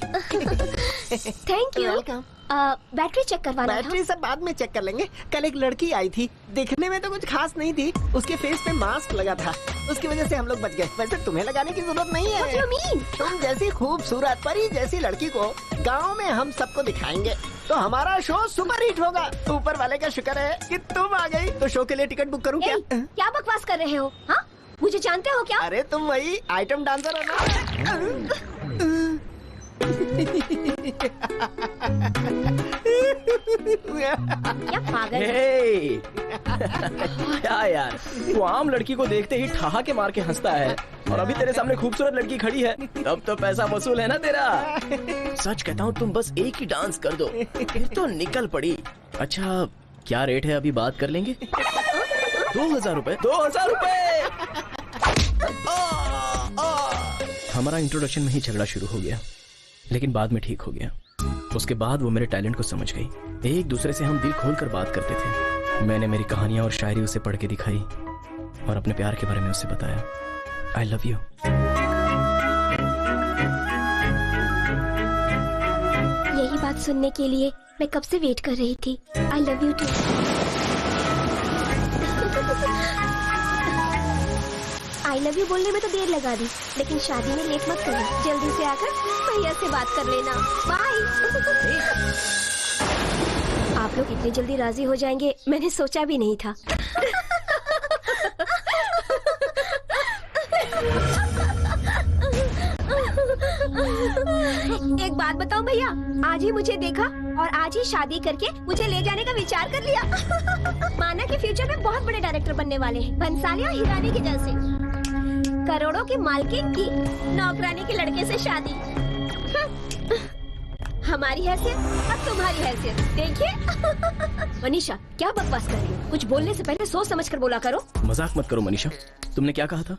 Thank you. बैटरी चेक करवाना था। बैटरी सब बाद में चेक कर लेंगे। कल एक लड़की आई थी, देखने में तो कुछ खास नहीं थी, उसके फेस पे मास्क लगा था, उसकी वजह से हम लोग बच गए। वैसे तुम्हें लगाने की जरूरत नहीं है। What do you mean? तुम जैसी खूबसूरत परी जैसी लड़की को गाँव में हम सबको दिखाएंगे तो हमारा शो सुपर हिट होगा। ऊपर वाले का शुक्र है कि तुम आ गई। तो शो के लिए टिकट बुक करूँ क्या? क्या बकवास कर रहे हो? हाँ, मुझे जानते हो क्या? अरे तुम वही आइटम डांसर हो ना। क्या पागल है? हे! क्या यार, तू आम लड़की को देखते ही ठहाके मार के हंसता है और अभी तेरे सामने खूबसूरत लड़की खड़ी है, तब तो पैसा वसूल है ना तेरा। सच कहता हूँ, तुम बस एक ही डांस कर दो फिर तो निकल पड़ी। अच्छा क्या रेट है, अभी बात कर लेंगे। 2000 रुपए। 2000 रुपए। हमारा इंट्रोडक्शन में ही झगड़ा शुरू हो गया, लेकिन बाद में ठीक हो गया। उसके बाद वो मेरे टैलेंट को समझ गई। एक दूसरे से हम दिल खोलकर बात करते थे। मैंने मेरी कहानियां और शायरी उसे पढ़ के दिखाई और अपने प्यार के बारे में उससे बताया। आई लव यू। यही बात सुनने के लिए मैं कब से वेट कर रही थी। I love you too. I love you बोलने में तो देर लगा दी, लेकिन शादी में लेट मत करना। जल्दी से आकर भैया से बात कर लेना। बाय। आप लोग इतनी जल्दी राजी हो जाएंगे मैंने सोचा भी नहीं था। एक बात बताओ भैया, आज ही मुझे देखा और आज ही शादी करके मुझे ले जाने का विचार कर लिया। माना कि फ्यूचर में बहुत बड़े डायरेक्टर बनने वाले हैं, बंसाली और हिरानी के जैसे। करोड़ों की मालकिन की नौकरानी के लड़के से शादी। हमारी हैसियत और तुम्हारी हैसियत देखिए। मनीषा क्या बकवास कर रही हो? कुछ बोलने से पहले सोच समझ कर बोला करो। मजाक मत करो मनीषा, तुमने क्या कहा था?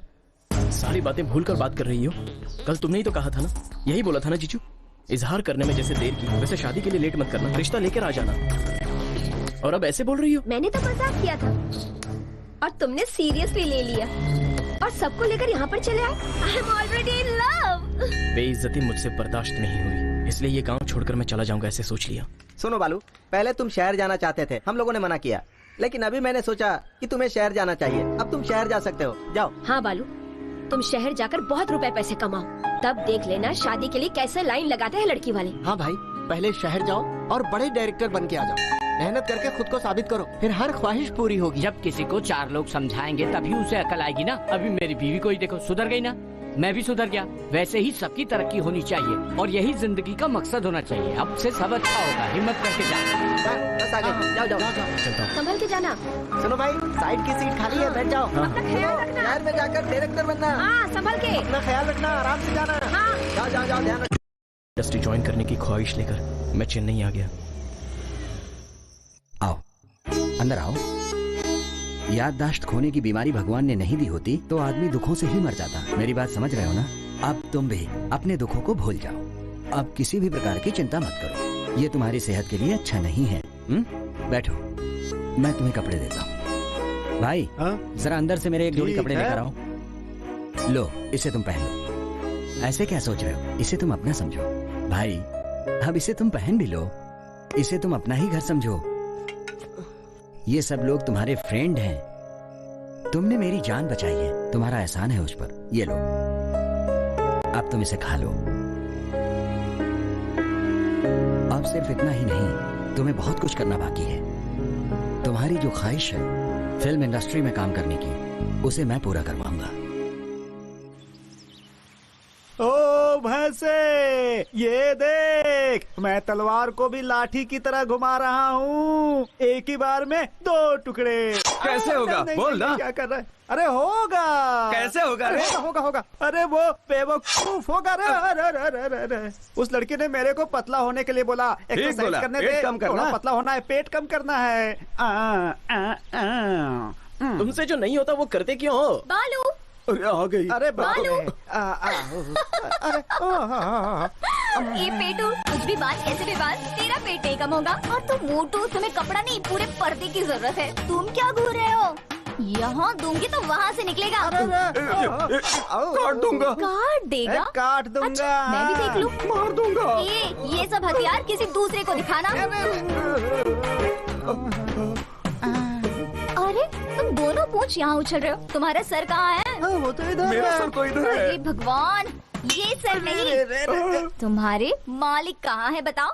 सारी बातें भूल कर बात कर रही हो। कल तुमने ही तो कहा था ना, यही बोला था ना जीजू, इजहार करने में जैसे देर की वैसे शादी के लिए लेट मत करना, रिश्ता लेकर आ जाना। और अब ऐसे बोल रही हो? मैंने तो मजाक किया था और तुमने सीरियसली ले लिया और सबको लेकर यहाँ पर चले आए। I am already in love. बेइज्जती मुझसे बर्दाश्त नहीं हुई, इसलिए ये गांव छोड़कर मैं चला जाऊंगा ऐसे सोच लिया। सुनो बालू, पहले तुम शहर जाना चाहते थे, हम लोगों ने मना किया, लेकिन अभी मैंने सोचा कि तुम्हें शहर जाना चाहिए। अब तुम शहर जा सकते हो, जाओ। हाँ बालू, तुम शहर जाकर बहुत रुपए पैसे कमाओ, तब देख लेना शादी के लिए कैसे लाइन लगाते हैं लड़की वाले। हाँ भाई, पहले शहर जाओ और बड़े डायरेक्टर बन के आ जाओ। मेहनत करके खुद को साबित करो, फिर हर ख्वाहिश पूरी होगी। जब किसी को 4 लोग समझाएंगे तभी उसे अकल आएगी ना। अभी मेरी बीवी को ही देखो, सुधर गई ना, मैं भी सुधर गया। वैसे ही सबकी तरक्की होनी चाहिए और यही जिंदगी का मकसद होना चाहिए। अब से सब अच्छा होगा, हिम्मत करके जा। बस आगे, जाओ जाओ जाओ। संभल के जाना। सुनो भाई, साइड की सीट खाली है, बैठ जाओ। अपना ख्याल रखना। शहर में जाकर डायरेक्टर बनना। हाँ, संभल के। अपना ख्याल रखना, आराम से जाना। हाँ। जाओ जाओ जाओ, ध्यान रखना। इंडस्ट्री ज्वाइन करने की ख्वाहिश लेकर मैं चेन्नई आ गया। आओ अंदर आओ। याददाश्त खोने की बीमारी भगवान ने नहीं दी होती तो आदमी दुखों से ही मर जाता। मेरी बात समझ रहे हो ना? अब तुम भी अपने दुखों को भूल जाओ। अब किसी भी प्रकार की चिंता मत करो, ये तुम्हारी सेहत के लिए अच्छा नहीं है। बैठो, मैं तुम्हें कपड़े देता हूँ। भाई जरा अंदर से मेरे एक जोड़ी ठीक कपड़े है। लेकर आओ। लो, इसे तुम पहन लो। ऐसे क्या सोच रहे हो? इसे तुम अपना समझो। भाई अब इसे तुम पहन भी लो। इसे तुम अपना ही घर समझो। ये सब लोग तुम्हारे फ्रेंड हैं। तुमने मेरी जान बचाई है, तुम्हारा एहसान है उस पर। ये लो, अब तुम इसे खा लो। अब सिर्फ इतना ही नहीं, तुम्हें बहुत कुछ करना बाकी है। तुम्हारी जो ख्वाहिश है फिल्म इंडस्ट्री में काम करने की, उसे मैं पूरा करवाऊंगा। ओ भैंसे, ये देख, मैं तलवार को भी लाठी की तरह घुमा रहा हूँ। एक ही बार में 2 टुकड़े। कैसे होगा? नहीं, बोल नहीं, ना। क्या कर रहा है? अरे होगा। कैसे होगा रे? होगा। अरे वो बेवकूफ होगा रे। अरे। उस लड़की ने मेरे को पतला होने के लिए बोला। एक्सरसाइज बोला, करने पेट दे। कम करना। थोड़ा पतला होना है, पेट कम करना है। तुमसे जो नहीं होता वो करते क्यों हो? बालू, अरे आ गई। अरे बालू। अरे ये पेटू, कुछ भी बात कैसे भी बात, तेरा पेट नहीं कम होगा। और तुम मोटू, तुम्हें कपड़ा नहीं पूरे पर्दे की जरूरत है। तुम क्या घूर रहे हो? यहाँ दूंगी तो वहाँ से निकलेगा। काट दूंगा। काट देगा? काट दूंगा। अच्छा, मैं भी देख लूं। मार दूंगा। ये सब हथियार किसी दूसरे को दिखाना। अरे तुम दोनों पूंछ यहाँ उछल रहे हो। तुम्हारा सर कहाँ है? वो तो इधर मेरा सर तो इधर है। अरे भगवान, ये सर नहीं। तुम्हारे मालिक कहाँ है बताओ?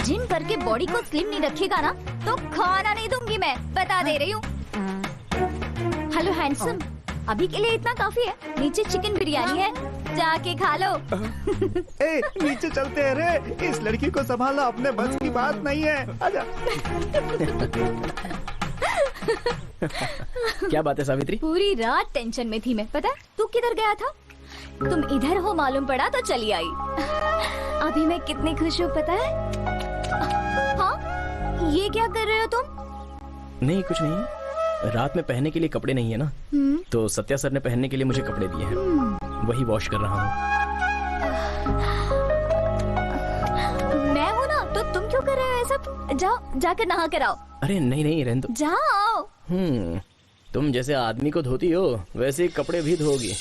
जिम करके बॉडी को स्लिम नहीं रखेगा ना तो खाना नहीं दूंगी मैं, बता दे रही हूँ। हेलो हैंडसम, अभी के लिए इतना काफी है। नीचे चिकन बिरयानी है, जाके खा लो। ए, नीचे चलते हैं रे। इस लड़की को संभालना अपने बस की बात नहीं है। आजा। क्या बात है सावित्री? पूरी रात टेंशन में थी मैं, पता है? तू किधर गया था? तुम इधर हो मालूम पड़ा तो चली आई। अभी मैं कितनी खुश हूँ पता है? हाँ, ये क्या कर रहे हो तुम? नहीं, कुछ नहीं। रात में पहनने के लिए कपड़े नहीं है ना, तो सत्या सर ने पहनने के लिए मुझे कपड़े दिए हैं, वही वॉश कर रहा हूँ। मैं हूँ ना, तो तुम क्यों कर रहे हो ऐसा? जाओ, जाकर नहा कर आओ। अरे नहीं रहने दो। जाओ। तुम जैसे आदमी को धोती हो वैसे ही कपड़े भी धोगी। ए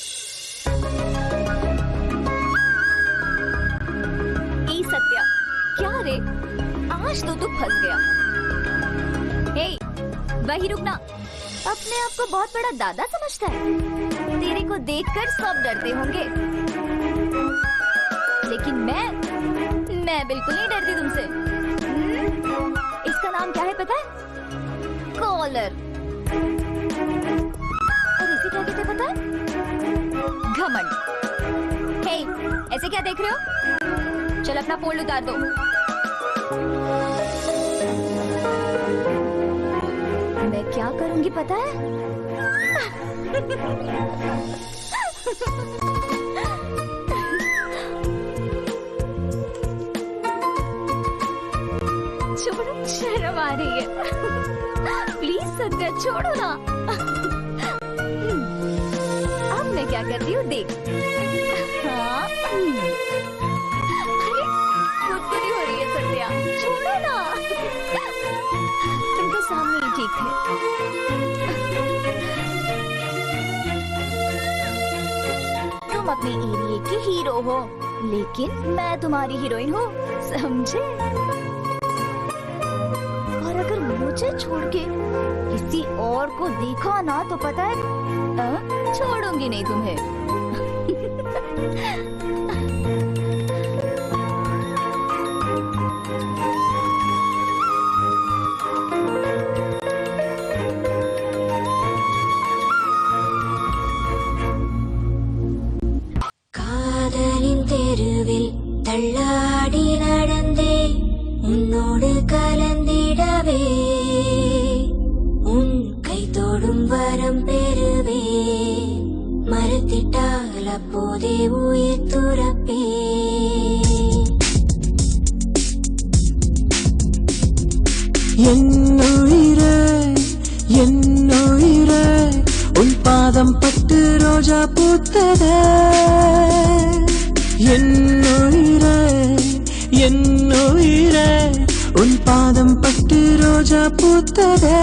सत्या, क्या रे? आज तो तू फंस गया। हे, वही रुकना। अपने आप को बहुत बड़ा दादा समझता है। तेरे को देखकर सब डरते होंगे, लेकिन मैं बिल्कुल नहीं डरती तुमसे। इसका नाम क्या है पता है? कॉलर। और इसे क्या कहते पता है? घमंड। हे, ऐसे क्या देख रहे हो? चल अपना फोल्ड उतार दो। मैं क्या करूंगी पता है? छोड़ो, शर्म आ रही है। प्लीज सत्या छोड़ो ना। अब मैं क्या करती हूँ देख। हाँ, अरे गुदगुदी हो रही है सत्या, छोड़ो ना। तुम तो सामने ही ठीक है। तुम अपने एरिया के हीरो हो, लेकिन मैं तुम्हारी हीरोइन हूँ, समझे? और अगर मुझे छोड़ के किसी और को देखा ना तो पता है छोड़ूंगी नहीं तुम्हें। காதலின் தெருவில் தள்ளாடி நடந்தே உன்னோடு கலந்திடவே உன் கை தொடும் வரம் பெறுவே மறுத்திட்டால் அப்போதே உயிர் துறப்பே என்னுயிரே என்னுயிரே உன் பாதம் பட்டு ரோஜா பூத்ததே என்னுயிரே என்னுயிரே உன் பாதம் பட்டு ரோஜா ரோஜா பூத்ததே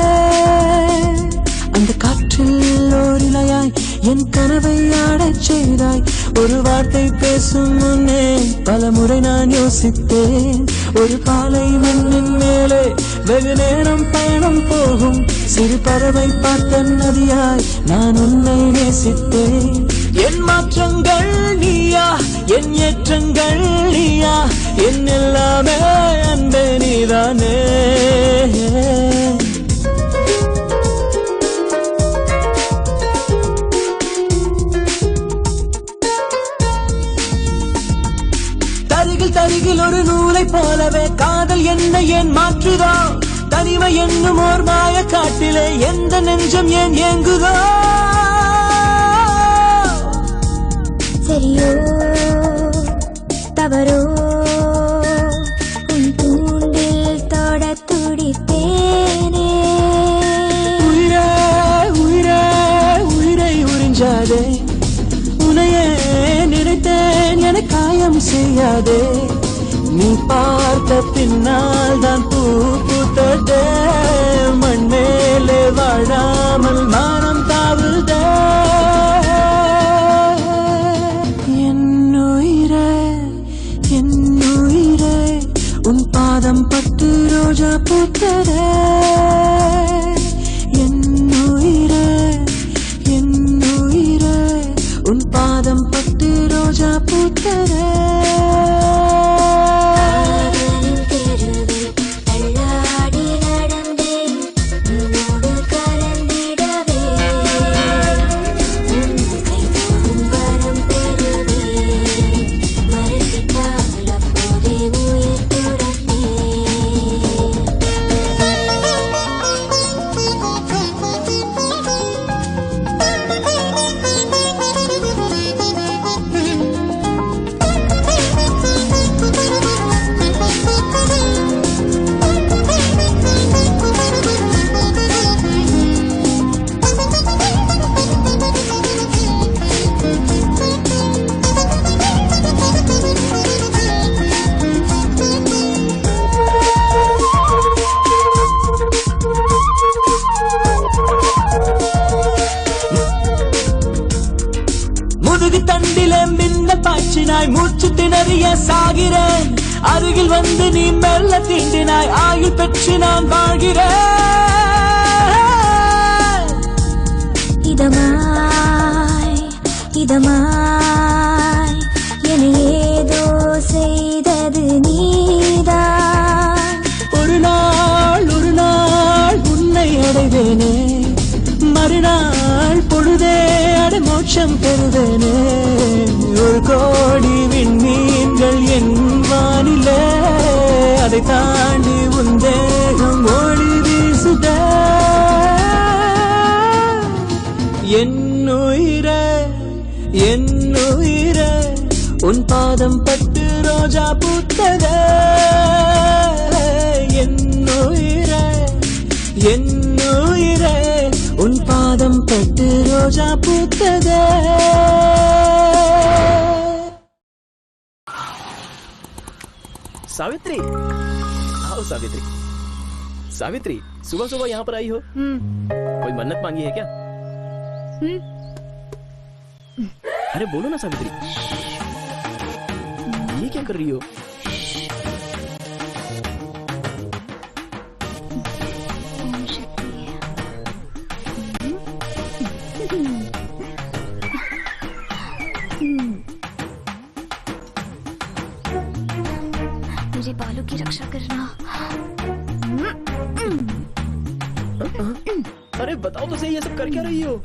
அந்த காற்றில் ஓரிலையாய் என் கனவை ஆடச் செய்தாய் ஒரு வார்த்தை பேசும் முன்னே பல முறை நான் யோசித்தேன் ஒரு பாலை மண்ணின் மேலே வெகு நேரம் பயணம் போகும் சிறு பறவை பார்த்த நதியாய் நான் உன்னை நேசித்தேன் என் மாற்றங்கள் நீயா என் ஏற்றங்கள் நீயா என் எல்லாமே அன்பே நீதானே தருகில் ஒரு நூலை போலவே காதல் என்னை ஏன் மாற்றுதோ தனிமை என்னும் ஓர் மாய காட்டிலே எந்த நெஞ்சம் ஏன் ஏங்குதோ சரியோ தவறோ உன் தூண்டில் தொட துடித்தேனே உயிரே உயிரே உயிரை உறிஞ்சாதே உனையே நினைத்தேன் என காயம் செய்யாதே நீ பார்த்த பின்னால் தான் பூ பூத்ததே மண் மேலே வாழாமல் மானம் தாவுதே என் உயிரே உன் பாதம் பட்டு ரோஜா பூத்ததே என் உயிரே உன் பாதம் பட்டு ரோஜா பூத்ததே மூச்சு திணறிய சாகிறேன் அருகில் வந்து நீ மெல்ல தீண்டினாய் ஆயுள் பெற்று நான் வாழ்கிறேன் இதமாய் இதமாய் என ஏதோ செய்தது நீதான் ஒரு நாள் உன்னை அடைவேனே மறுநாள் பொழுதே அடை மோட்சம் பெறுவேனே ஒரு கோடி விண்மீன்கள் என் வானிலே அதை தாண்டி உன் தேகம் ஒளி வீசுதே என் உயிரே உன் பாதம் பட்டு ரோஜா பூத்ததே என் உயிரே உன் பாதம் பட்டு ரோஜா பூத்ததே सावित्री आओ सावित्री सावित्री सुबह सुबह यहाँ पर आई हो कोई मन्नत मांगी है क्या अरे बोलो ना सावित्री ये क्या कर रही हो मेरे बालों की रक्षा करना अरे बताओ तो सही ये सब कर क्या रही हो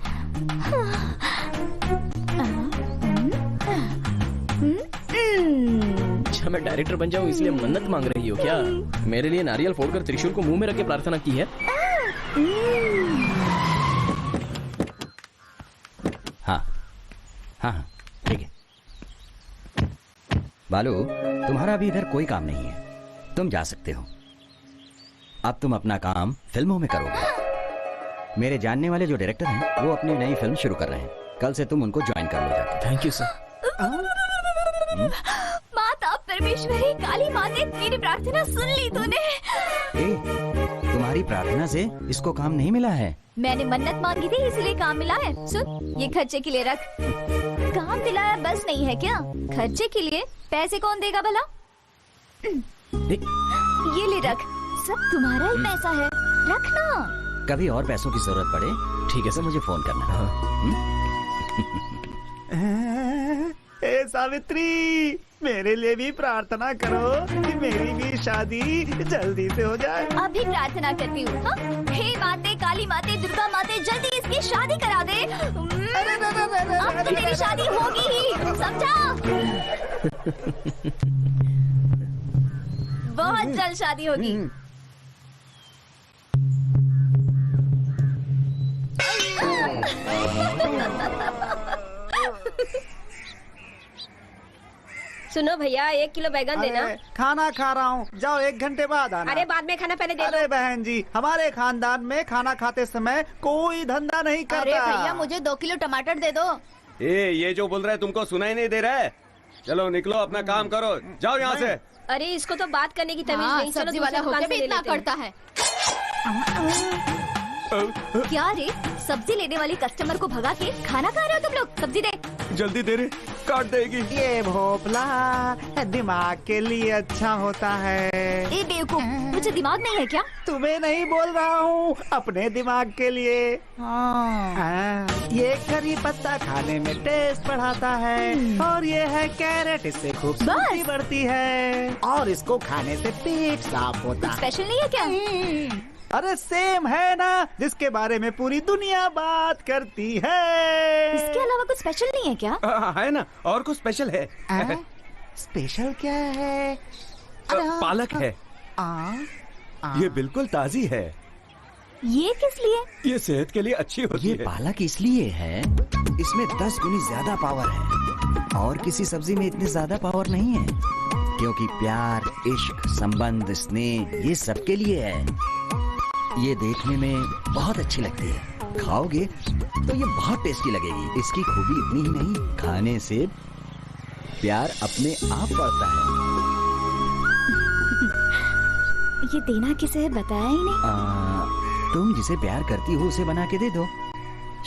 अच्छा मैं डायरेक्टर बन जाऊं इसलिए मन्नत मांग रही हो क्या मेरे लिए नारियल फोड़कर त्रिशूल को मुंह में रख के प्रार्थना की है हाँ ठीक है बालू तुम्हारा अभी इधर कोई काम नहीं है तुम जा सकते हो अब तुम अपना काम फिल्मों में करोगे मेरे जानने वाले जो डायरेक्टर हैं वो अपनी नई फिल्म शुरू कर रहे हैं कल से तुम उनको ज्वाइन कर लो जाके थैंक यू सर माता परमेश्वरी काली माँ ने मेरी प्रार्थना सुन ली तूने तुम तुम्हारी प्रार्थना से इसको काम नहीं मिला है। मैंने मन्नत मांगी थी इसलिए काम मिला है। सुन, ये खर्चे के लिए रख। काम दिलाया बस नहीं है क्या? खर्चे के लिए पैसे कौन देगा भला? ये ले रख, सब तुम्हारा ही पैसा है, रखना। कभी और पैसों की जरूरत पड़े ठीक है सर, मुझे फोन करना। हे सावित्री, मेरे लिए भी प्रार्थना करो कि मेरी भी शादी जल्दी से हो जाए। अभी प्रार्थना करती हूँ। हाँ? हे माते, काली माते, दुर्गा माते, जल्दी इसकी शादी करा दे। अब तो मेरी शादी होगी ही, समझा? बहुत जल्द शादी होगी। सुनो भैया, 1 किलो बैगन देना। खाना खा रहा हूँ, जाओ 1 घंटे बाद आना। अरे बाद में खाना पहले दे दो। अरे बहन जी, हमारे खानदान में खाना खाते समय कोई धंधा नहीं करता। अरे भैया, मुझे 2 किलो टमाटर दे दो। ये जो बोल रहा है तुमको सुनाई नहीं दे रहा है? चलो निकलो, अपना काम करो, जाओ यहाँ से। अरे इसको तो बात करने की तमीज नहीं। चलो सब्जी वाला होके भी इतना करता है। क्या रे, सब्जी लेने वाली कस्टमर को भगा के खाना खा रहे हो तुम लोग? सब्जी दे। जल्दी दे रे, काट देगी। ये भोपला दिमाग के लिए अच्छा होता है। ए बेवकूफ, मुझे दिमाग नहीं है क्या? तुम्हें नहीं बोल रहा हूँ, अपने दिमाग के लिए। ये करी पत्ता खाने में टेस्ट बढ़ाता है, और ये है कैरेट, इससे खूबसूरती बढ़ती है, और इसको खाने से पेट साफ होता है। स्पेशल नहीं है क्या? अरे सेम है ना, जिसके बारे में पूरी दुनिया बात करती है। इसके अलावा कुछ स्पेशल नहीं है क्या? है ना, और कुछ स्पेशल है। स्पेशल क्या है? पालक है। ये बिल्कुल ताजी है। ये किस लिए? ये सेहत के लिए अच्छी होती है। ये पालक इसलिए है, इसमें 10 गुनी ज्यादा पावर है, और किसी सब्जी में इतनी ज्यादा पावर नहीं है, क्योंकि प्यार, इश्क, संबंध, स्नेह ये सबके लिए है। ये देखने में बहुत अच्छी लगती है, खाओगे तो ये बहुत टेस्टी लगेगी। इसकी खूबी इतनी ही नहीं, खाने से प्यार अपने आप बढ़ता है। ये देना किसे है बताया ही नहीं। तुम जिसे प्यार करती हो उसे बना के दे दो,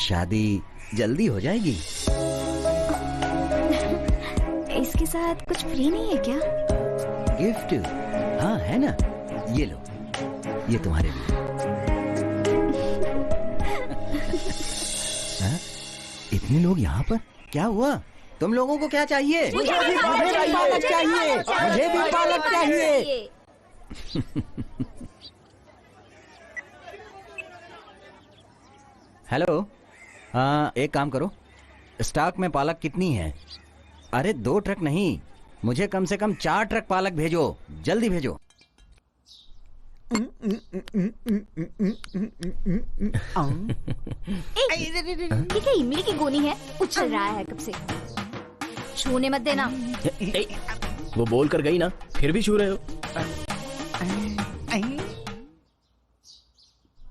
शादी जल्दी हो जाएगी। इसके साथ कुछ फ्री नहीं है क्या? गिफ्ट? हाँ है ना, ये लो, ये तुम्हारे लिए। इतने लोग यहाँ पर, क्या हुआ? तुम लोगों को क्या चाहिए? मुझे भी पालक चाहिए। मुझे भी पालक चाहिए। हेलो, एक काम करो, स्टॉक में पालक कितनी है? अरे 2 ट्रक नहीं, मुझे कम से कम 4 ट्रक पालक भेजो, जल्दी भेजो। ये क्या इमली की गोनी है? उछल रहा है कब से। छूने मत देना। वो बोल कर गई ना, फिर भी छू रहे हो।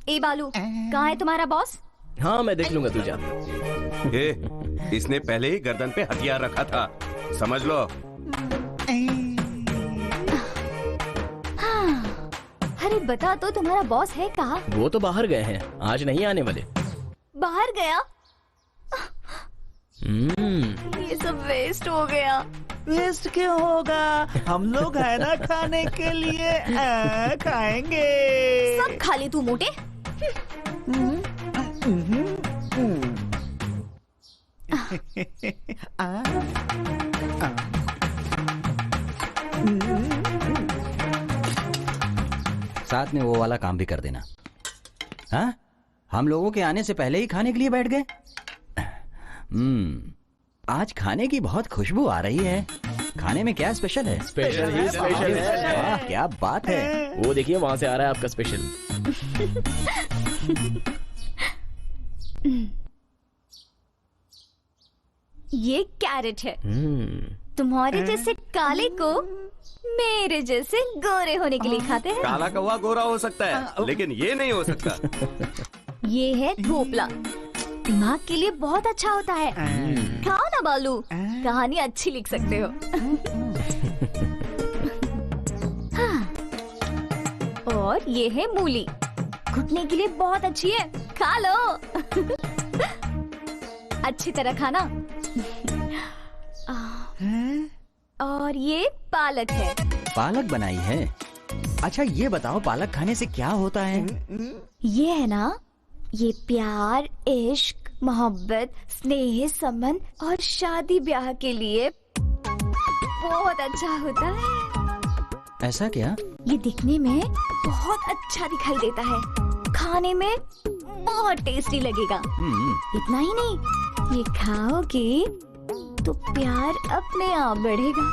ए बालू, कहाँ है तुम्हारा बॉस? हाँ मैं देख लूंगा, तू जा। इसने पहले ही गर्दन पे हथियार रखा था, समझ लो। हाँ। अरे बता तो, तुम्हारा बॉस है कहाँ? वो तो बाहर गए हैं, आज नहीं आने वाले। बाहर गया? ये सब वेस्ट हो गया। वेस्ट क्यों होगा? हम लोग है ना खाने के लिए, खाएंगे। सब खा ले तू मोटे। साथ में वो वाला काम भी कर देना। हाँ, हम लोगों के आने से पहले ही खाने के लिए बैठ गए। आज खाने की बहुत खुशबू आ रही है। खाने में क्या स्पेशल है? स्पेशल ही स्पेशल है। वाह, क्या बात है। वो देखिए वहां से आ रहा है आपका स्पेशल। ये कैरेट है। तुम्हारे जैसे काले को मेरे जैसे गोरे होने के लिए खाते हैं। काला कौवा गोरा हो सकता है, लेकिन ये नहीं हो सकता। ये है ढोपला, दिमाग के लिए बहुत अच्छा होता है। खाओ ना बालू, कहानी अच्छी लिख सकते हो। हाँ। और ये है मूली, घुटने के लिए बहुत अच्छी है, खा लो। अच्छी तरह खाना। और ये पालक है। पालक बनाई है? अच्छा ये बताओ पालक खाने से क्या होता है? ये है ना, ये प्यार, इश्क, मोहब्बत, स्नेह, संबंध और शादी ब्याह के लिए बहुत अच्छा होता है। ऐसा क्या? ये दिखने में बहुत अच्छा दिखाई देता है, खाने में बहुत टेस्टी लगेगा। इतना ही नहीं, ये खाओगे तो प्यार अपने आप बढ़ेगा।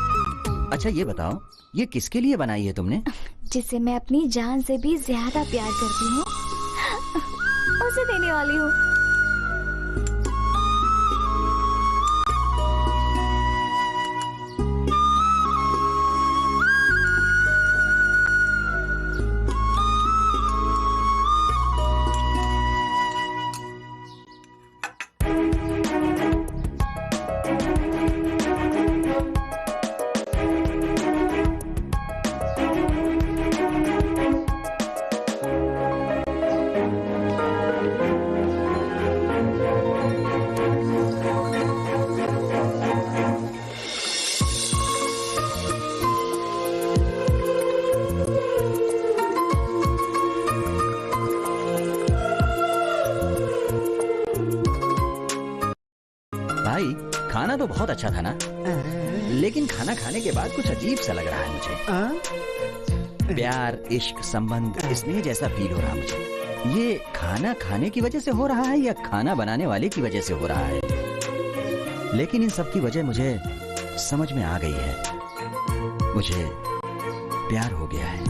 अच्छा ये बताओ, ये किसके लिए बनाई है तुमने? जिसे मैं अपनी जान से भी ज्यादा प्यार करती हूँ, उसे देने वाली हूँ। भाई खाना तो बहुत अच्छा था ना, लेकिन खाना खाने के बाद कुछ अजीब सा लग रहा है मुझे। प्यार, इश्क, संबंध, स्नेह जैसा फील हो रहा मुझे। ये खाना खाने की वजह से हो रहा है या खाना बनाने वाले की वजह से हो रहा है? लेकिन इन सब की वजह मुझे समझ में आ गई है। मुझे प्यार हो गया है।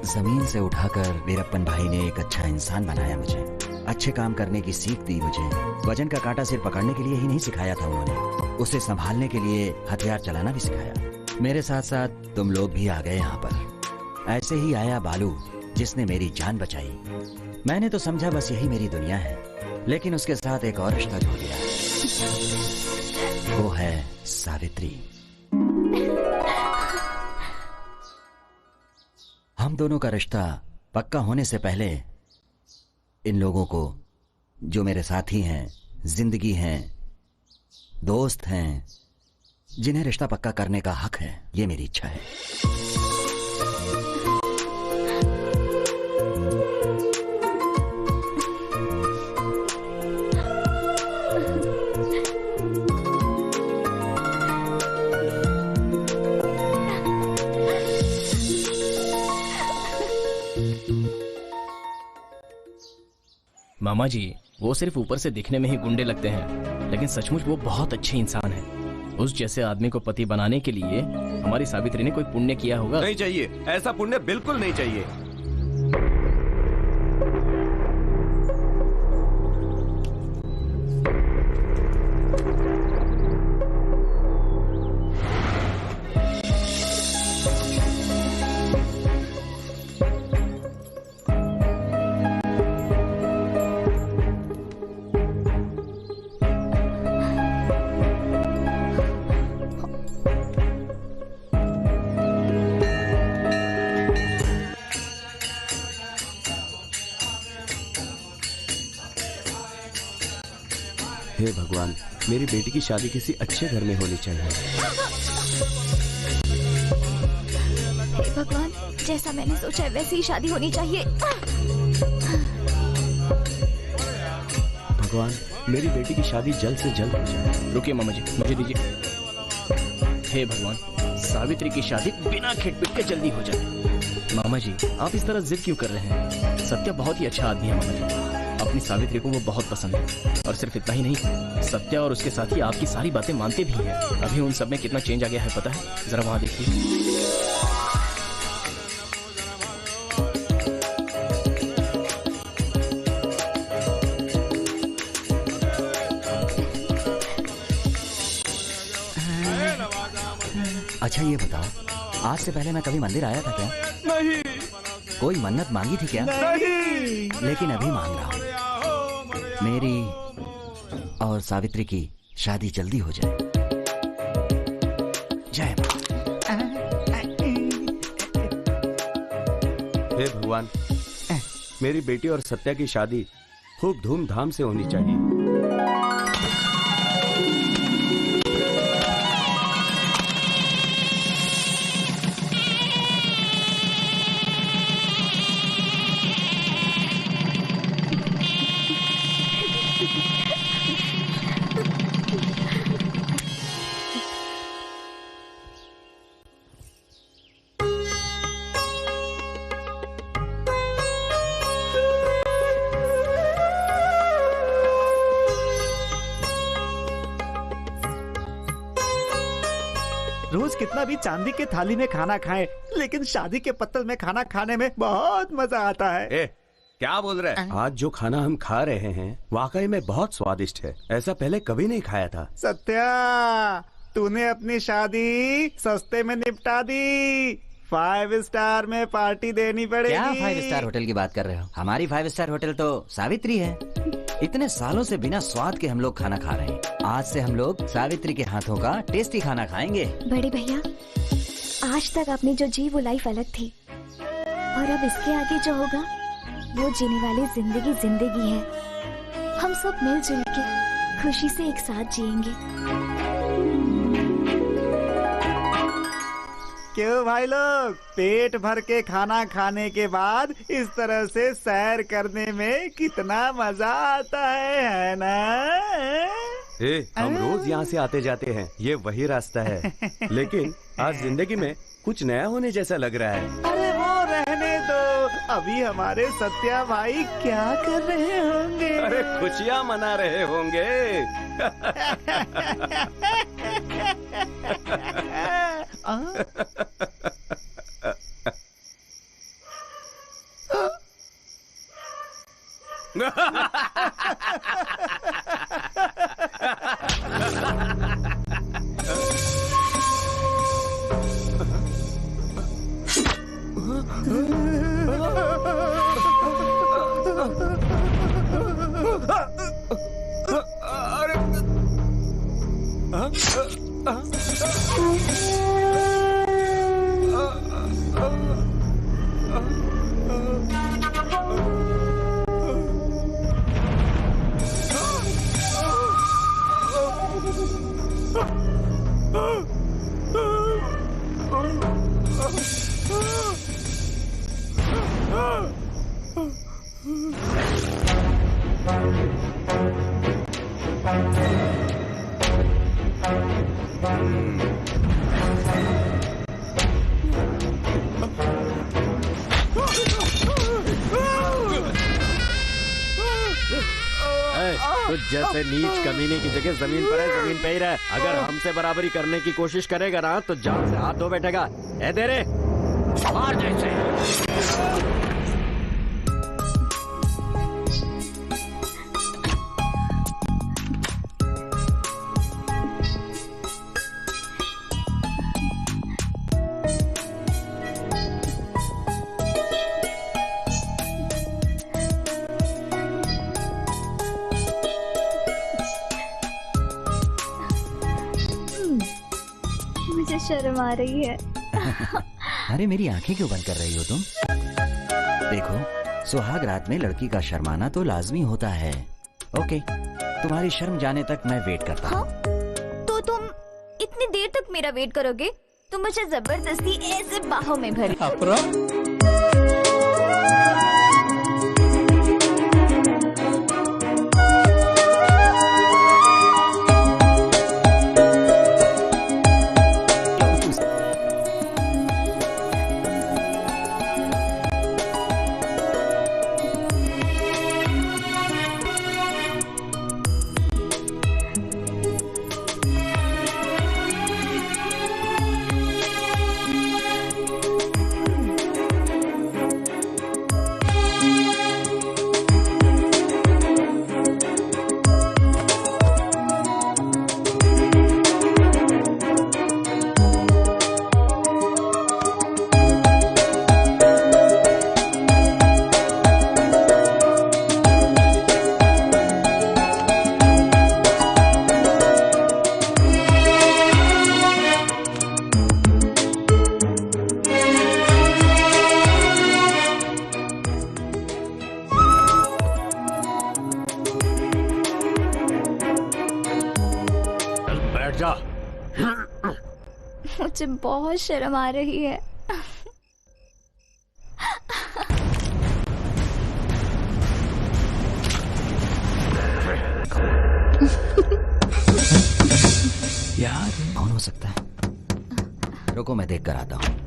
जमीन से उठाकर वीरप्पन भाई ने एक अच्छा इंसान बनाया मुझे, अच्छे काम करने की सीख दी मुझे। वजन का कांटा सिर्फ पकड़ने के लिए ही नहीं सिखाया था उन्होंने, उसे संभालने के लिए हथियार चलाना भी सिखाया। मेरे साथ साथ तुम लोग भी आ गए यहाँ पर। ऐसे ही आया बालू, जिसने मेरी जान बचाई। मैंने तो समझा बस यही मेरी दुनिया है, लेकिन उसके साथ एक और रिश्ता जुड़ गया, वो है सावित्री। हम दोनों का रिश्ता पक्का होने से पहले इन लोगों को, जो मेरे साथी हैं, जिंदगी हैं, दोस्त हैं, जिन्हें रिश्ता पक्का करने का हक है, ये मेरी इच्छा है। मामा जी, वो सिर्फ ऊपर से दिखने में ही गुंडे लगते हैं, लेकिन सचमुच वो बहुत अच्छे इंसान हैं। उस जैसे आदमी को पति बनाने के लिए हमारी सावित्री ने कोई पुण्य किया होगा। नहीं चाहिए, ऐसा पुण्य बिल्कुल नहीं चाहिए। हे भगवान, मेरी बेटी की शादी किसी अच्छे घर में होनी चाहिए। हे भगवान, जैसा मैंने सोचा है वैसी ही शादी होनी चाहिए। भगवान, मेरी बेटी की शादी जल्द से जल्द हो जाए। रुकिए मामा जी, मुझे दीजिए। हे भगवान, सावित्री की शादी बिना खिटपिट के जल्दी हो जाए। मामा जी, आप इस तरह जिद क्यों कर रहे हैं? सत्या बहुत ही अच्छा आदमी है मामा जी, अपनी सावित्री को वो बहुत पसंद है। और सिर्फ इतना ही नहीं, सत्या और उसके साथी आपकी सारी बातें मानते भी हैं। अभी उन सब में कितना चेंज आ गया है पता है? जरा वहां देखिए। अच्छा ये बताओ, आज से पहले मैं कभी मंदिर आया था क्या? नहीं। कोई मन्नत मांगी थी क्या? नहीं। लेकिन अभी मांग रहा हूँ, मेरी और सावित्री की शादी जल्दी हो जाए। जय मां। हे भगवान, मेरी बेटी और सत्या की शादी खूब धूमधाम से होनी चाहिए। रोज कितना भी चांदी के थाली में खाना खाएं, लेकिन शादी के पत्तल में खाना खाने में बहुत मजा आता है। ए, क्या बोल रहे हैं? आज जो खाना हम खा रहे हैं वाकई में बहुत स्वादिष्ट है। ऐसा पहले कभी नहीं खाया था। सत्या, तूने अपनी शादी सस्ते में निपटा दी। 5 स्टार में पार्टी देनी पड़ेगी। क्या 5 स्टार होटल की बात कर रहे हो? हमारी 5 स्टार होटल तो सावित्री है। इतने सालों से बिना स्वाद के हम लोग खाना खा रहे हैं। आज से हम लोग सावित्री के हाथों का टेस्टी खाना खाएंगे। बड़े भैया, आज तक आपने जो जी वो लाइफ अलग थी, और अब इसके आगे जो होगा वो जीने वाली जिंदगी जिंदगी है। हम सब मिलजुल के खुशी से एक साथ जिएंगे। क्यों भाई लोग, पेट भर के खाना खाने के बाद इस तरह से सैर करने में कितना मजा आता है ना? हम रोज यहाँ से आते जाते हैं, ये वही रास्ता है। लेकिन आज जिंदगी में कुछ नया होने जैसा लग रहा है। अरे वो रहने दो, अभी हमारे सत्या भाई क्या कर रहे होंगे? अरे खुशियाँ मना रहे होंगे। तुझ जैसे नीच कमीने की जगह जमीन पर है, जमीन पे ही रह। अगर हमसे बराबरी करने की कोशिश करेगा ना तो जान से हाथ धो बैठेगा। ए तेरे मार जैसे। मुझे शर्म आ रही है। अरे मेरी आंखें क्यों बंद कर रही हो तुम? देखो, सुहाग रात में लड़की का शर्माना तो लाजमी होता है। ओके, तुम्हारी शर्म जाने तक मैं वेट करता हूँ। तो तुम इतनी देर तक मेरा वेट करोगे? तुम मुझे जबरदस्ती ऐसे बाहों में भर। बैठ जा। मुझे बहुत शर्म आ रही है। यार कौन हो सकता है? रुको मैं देख कर आता हूँ।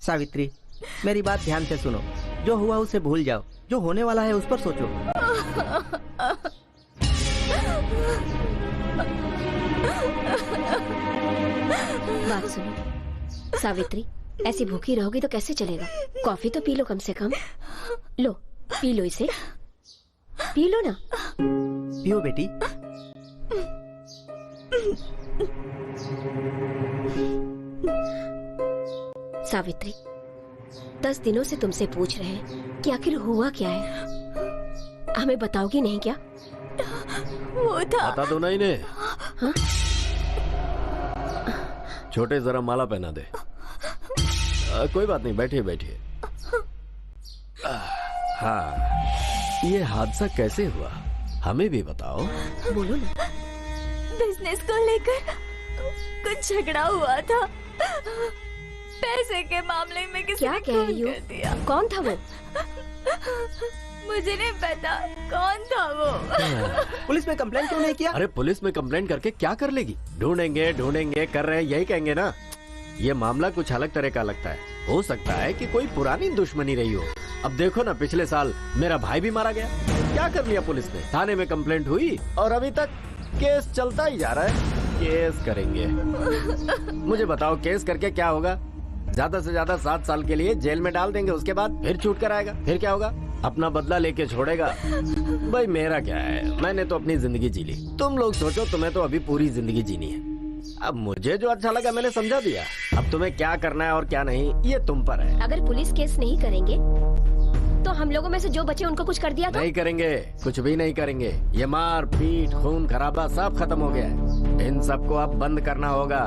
सावित्री, मेरी बात ध्यान से सुनो। जो हुआ उसे भूल जाओ, जो होने वाला है उस पर सोचो। बात सुनो सावित्री, ऐसी भूखी रहोगी तो कैसे चलेगा? कॉफी तो पी लो कम से कम। लो पी लो इसे, पी लो ना। पियो बेटी। सावित्री, 10 दिनों से तुमसे पूछ रहे हैं कि आखिर हुआ क्या है, हमें बताओगी नहीं क्या? वो था। बता दो ना इन्हें। हाँ? छोटे जरा माला पहना दे। कोई बात नहीं, बैठिए बैठिए। हाँ, ये हादसा कैसे हुआ हमें भी बताओ। बोलो ना। बिजनेस को लेकर कुछ झगड़ा हुआ था। पैसे के मामले में किसी क्या ने कह रही खून हो? कर दिया। कौन था वो? मुझे नहीं पता कौन था वो। पुलिस में कंप्लेंट क्यों नहीं किया? अरे पुलिस में कंप्लेंट करके क्या कर लेगी? ढूंढेंगे ढूंढेंगे कर रहे हैं, यही कहेंगे ना। ये मामला कुछ अलग तरह का लगता है। हो सकता है कि कोई पुरानी दुश्मनी रही हो। अब देखो ना, पिछले साल मेरा भाई भी मारा गया। क्या कर लिया पुलिस ने? थाने में कंप्लेंट हुई और अभी तक केस चलता ही जा रहा है। केस करेंगे। मुझे बताओ, केस करके क्या होगा? ज्यादा से ज्यादा 7 साल के लिए जेल में डाल देंगे, उसके बाद फिर छूट कर आएगा। फिर क्या होगा? अपना बदला लेके छोड़ेगा। भाई मेरा क्या है, मैंने तो अपनी जिंदगी जी ली। तुम लोग सोचो, तुम्हें तो अभी पूरी जिंदगी जीनी है। अब मुझे जो अच्छा लगा मैंने समझा दिया। अब तुम्हें क्या करना है और क्या नहीं, ये तुम पर है। अगर पुलिस केस नहीं करेंगे तो हम लोगों में से जो बचे उनको कुछ कर दिया तो? नहीं करेंगे, कुछ भी नहीं करेंगे। ये मार पीट खून खराबा सब खत्म हो गया है। इन सबको अब बंद करना होगा।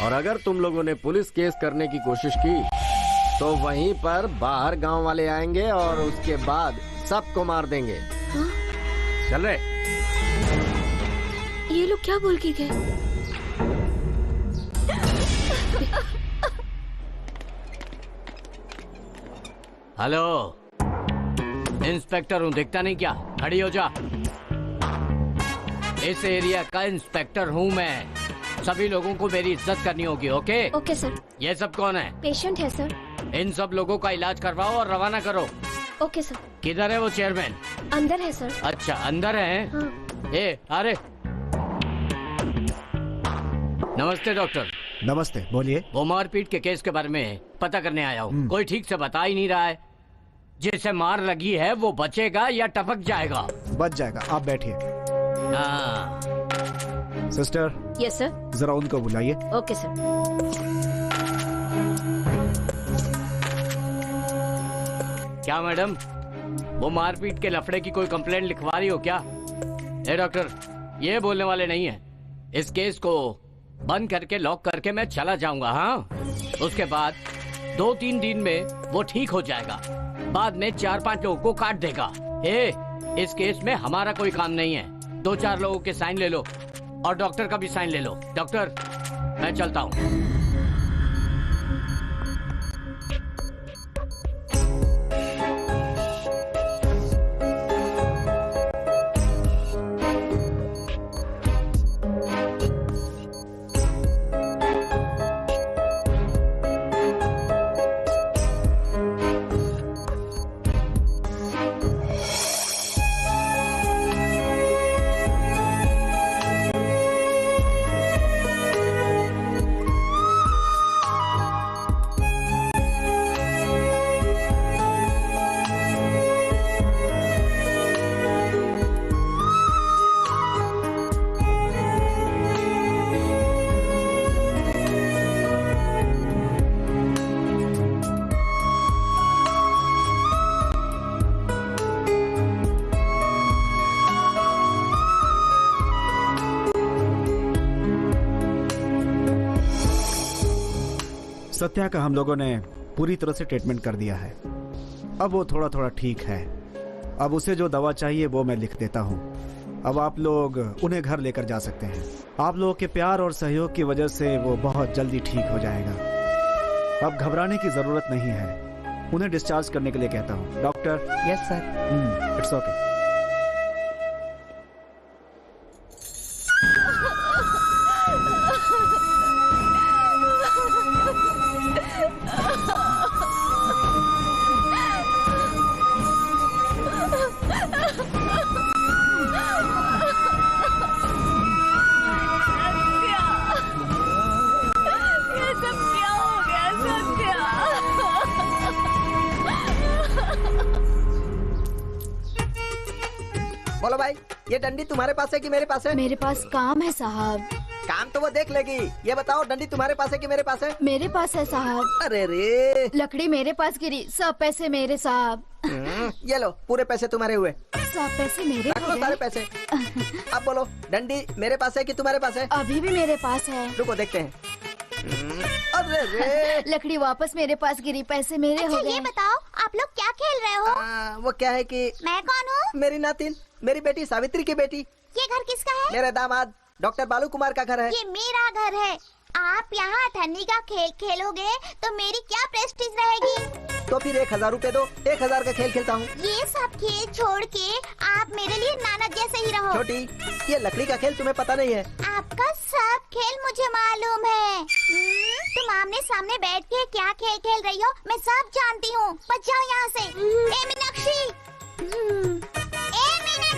और अगर तुम लोगों ने पुलिस केस करने की कोशिश की तो वहीं पर बाहर गांव वाले आएंगे और उसके बाद सबको मार देंगे। हाँ? चल रहे। ये लोग क्या बोल के गए? हेलो, इंस्पेक्टर हूँ, दिखता नहीं क्या? खड़ी हो जा। इस एरिया का इंस्पेक्टर हूँ मैं। सभी लोगों को मेरी इज्जत करनी होगी, ओके? Okay sir. ये सब कौन है? पेशेंट है सर। इन सब लोगों का इलाज करवाओ और रवाना करो। Okay sir. किधर है वो चेयरमैन? अंदर है सर। अच्छा अंदर है। हाँ। ए अरे नमस्ते डॉक्टर। नमस्ते, बोलिए। वो मारपीट के केस के बारे में पता करने आया हूँ। कोई ठीक से बता ही नहीं रहा है। जिसे मार लगी है वो बचेगा या टपक जाएगा? बच जाएगा, आप बैठिए। हाँ। सिस्टर। Yes sir. जरा उनको बुलाइए। Okay sir. क्या मैडम, वो मारपीट के लफड़े की कोई कंप्लेंट लिखवा रही हो क्या? ए डॉक्टर, ये बोलने वाले नहीं है। इस केस को बंद करके लॉक करके मैं चला जाऊंगा। हाँ, उसके बाद 2-3 दिन में वो ठीक हो जाएगा। बाद में 4-5 लोगों को काट देगा। इस केस में हमारा कोई काम नहीं है। 2-4 लोगों के साइन ले लो और डॉक्टर का भी साइन ले लो। डॉक्टर, मैं चलता हूँ। सत्या का हम लोगों ने पूरी तरह से ट्रीटमेंट कर दिया है। अब वो थोड़ा थोड़ा ठीक है। अब उसे जो दवा चाहिए वो मैं लिख देता हूँ। अब आप लोग उन्हें घर लेकर जा सकते हैं। आप लोगों के प्यार और सहयोग की वजह से वो बहुत जल्दी ठीक हो जाएगा। अब घबराने की जरूरत नहीं है। उन्हें डिस्चार्ज करने के लिए कहता हूँ। Doctor. Yes sir. It's okay. बोलो भाई, ये डंडी तुम्हारे पास है कि मेरे पास है? मेरे पास काम है साहब। काम तो वो देख लेगी। ये बताओ डंडी तुम्हारे पास है कि मेरे पास है? मेरे पास है साहब। अरे रे, लकड़ी मेरे पास गिरी, सब पैसे मेरे साहब। ये लो पूरे पैसे तुम्हारे हुए। सब पैसे मेरे रख लो सारे पैसे। अब बोलो डंडी मेरे पास है कि तुम्हारे पास है? अभी भी मेरे पास है। रुको देखते हैं। अरे रे, लकड़ी वापस मेरे पास गिरी, पैसे मेरे हो गए। ये बताओ आप लोग क्या खेल रहे हो? वो क्या है कि मैं कौन हूँ? मेरी नातिन, मेरी बेटी सावित्री की बेटी। ये घर किसका है? मेरे दामाद डॉक्टर बालू कुमार का घर है। ये मेरा घर है। आप यहाँ ठन्नी का खेल खेलोगे तो मेरी क्या प्रेस्टीज रहेगी? तो फिर 1000 रुपए दो, 1000 का खेल खेलता हूँ। ये सब खेल छोड़ के आप मेरे लिए नाना जैसे ही रहो। छोटी, ये लकड़ी का खेल तुम्हें पता नहीं है। आपका सब खेल मुझे मालूम है। तुम आमने सामने बैठ के क्या खेल खेल रही हो मैं सब जानती हूँ। बच जाओ यहाँ से। ए मीनाक्षी।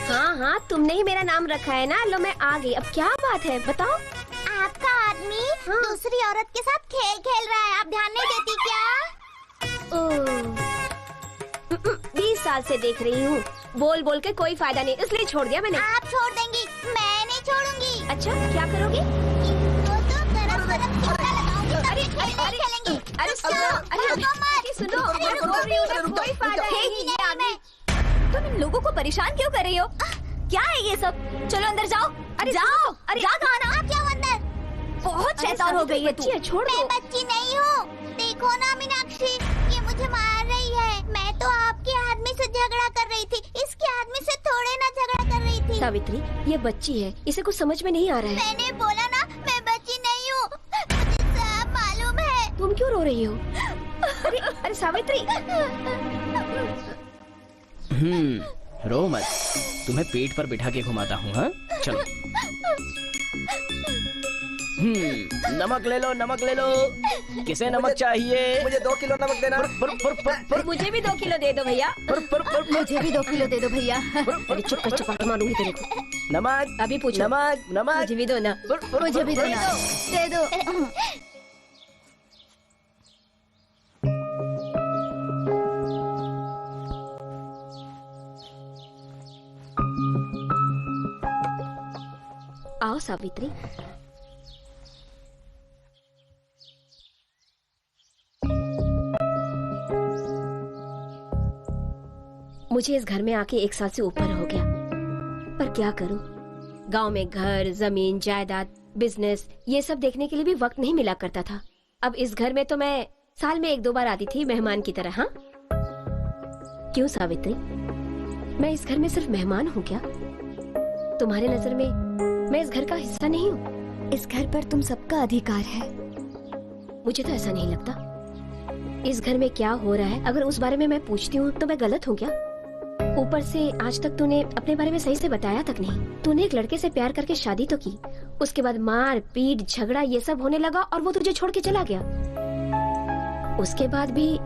हाँ हाँ, तुमने ही मेरा नाम रखा है ना। लो मैं आ गई। अब क्या बात है बताओ। आपका आदमी दूसरी औरत के साथ खेल खेल रहा है, आप ध्यान नहीं देती क्या? 20 साल से देख रही हूँ। बोल बोल के कोई फायदा नहीं, इसलिए छोड़ दिया मैंने। आप छोड़ देंगी, मैं नहीं छोड़ूंगी। अच्छा क्या करोगी? सुनो, कोई फायदा नहीं। तुम इन लोगों को परेशान क्यों कर रही हो? क्या है ये सब? चलो अंदर जाओ। अरे जाओ। अरे जा कहाँ ना? आप जाओ अंदर। बहुत शैतान हो गई है तू। छोड़ मैं बच्ची नहीं हूँ। देखो ना मीनाक्षी, ये मुझे मार रही है। मैं तो आपके आदमी से झगड़ा कर रही थी, इसके आदमी से थोड़े ना झगड़ा कर रही थी। सावित्री, ये बच्ची है, इसे कुछ समझ में नहीं आ रहा है। मैंने बोला ना मैं बच्ची नहीं हूँ, मुझे सब मालूम है। तुम क्यों रो रही हो? अरे अरे सावित्री। रो मत, तुम्हें पेट पर बिठा के घुमाता हूँ। हाँ चलो। नमक ले लो, नमक ले लो। किसे नमक चाहिए? मुझे 2 किलो नमक देना। मुझे भी 2 किलो दे दो भैया। मुझे भी 2 किलो दे दो भैया। अरे चुप कर, चपाट मारूंगी तेरे को। नमक अभी पूछो। नमक नमक मुझे भी दो ना। मुझे भी दो ना। दे दो। आओ सावित्री। मुझे इस घर में आके 1 साल से ऊपर हो गया, पर क्या करूं? गांव में घर, जमीन, जायदाद, बिजनेस, ये सब देखने के लिए भी वक्त नहीं मिला करता था। अब इस घर में तो मैं साल में 1-2 बार आती थी मेहमान की तरह। हाँ क्यों सावित्री, मैं इस घर में सिर्फ मेहमान हूँ क्या? तुम्हारे नजर में मैं इस घर का हिस्सा नहीं हूँ? इस घर पर तुम सबका अधिकार है। मुझे तो ऐसा नहीं लगता। इस घर में क्या हो रहा है अगर उस बारे में मैं पूछती हूँ तो मैं गलत हूँ क्या? ऊपर से आज तक तूने अपने बारे में सही से बताया तक नहीं। तूने एक लड़के से प्यार करके शादी तो की, उसके बाद मार पीट झगड़ा ये सब होने लगा और वो तुझे छोड़ के चला गया। उसके बाद भी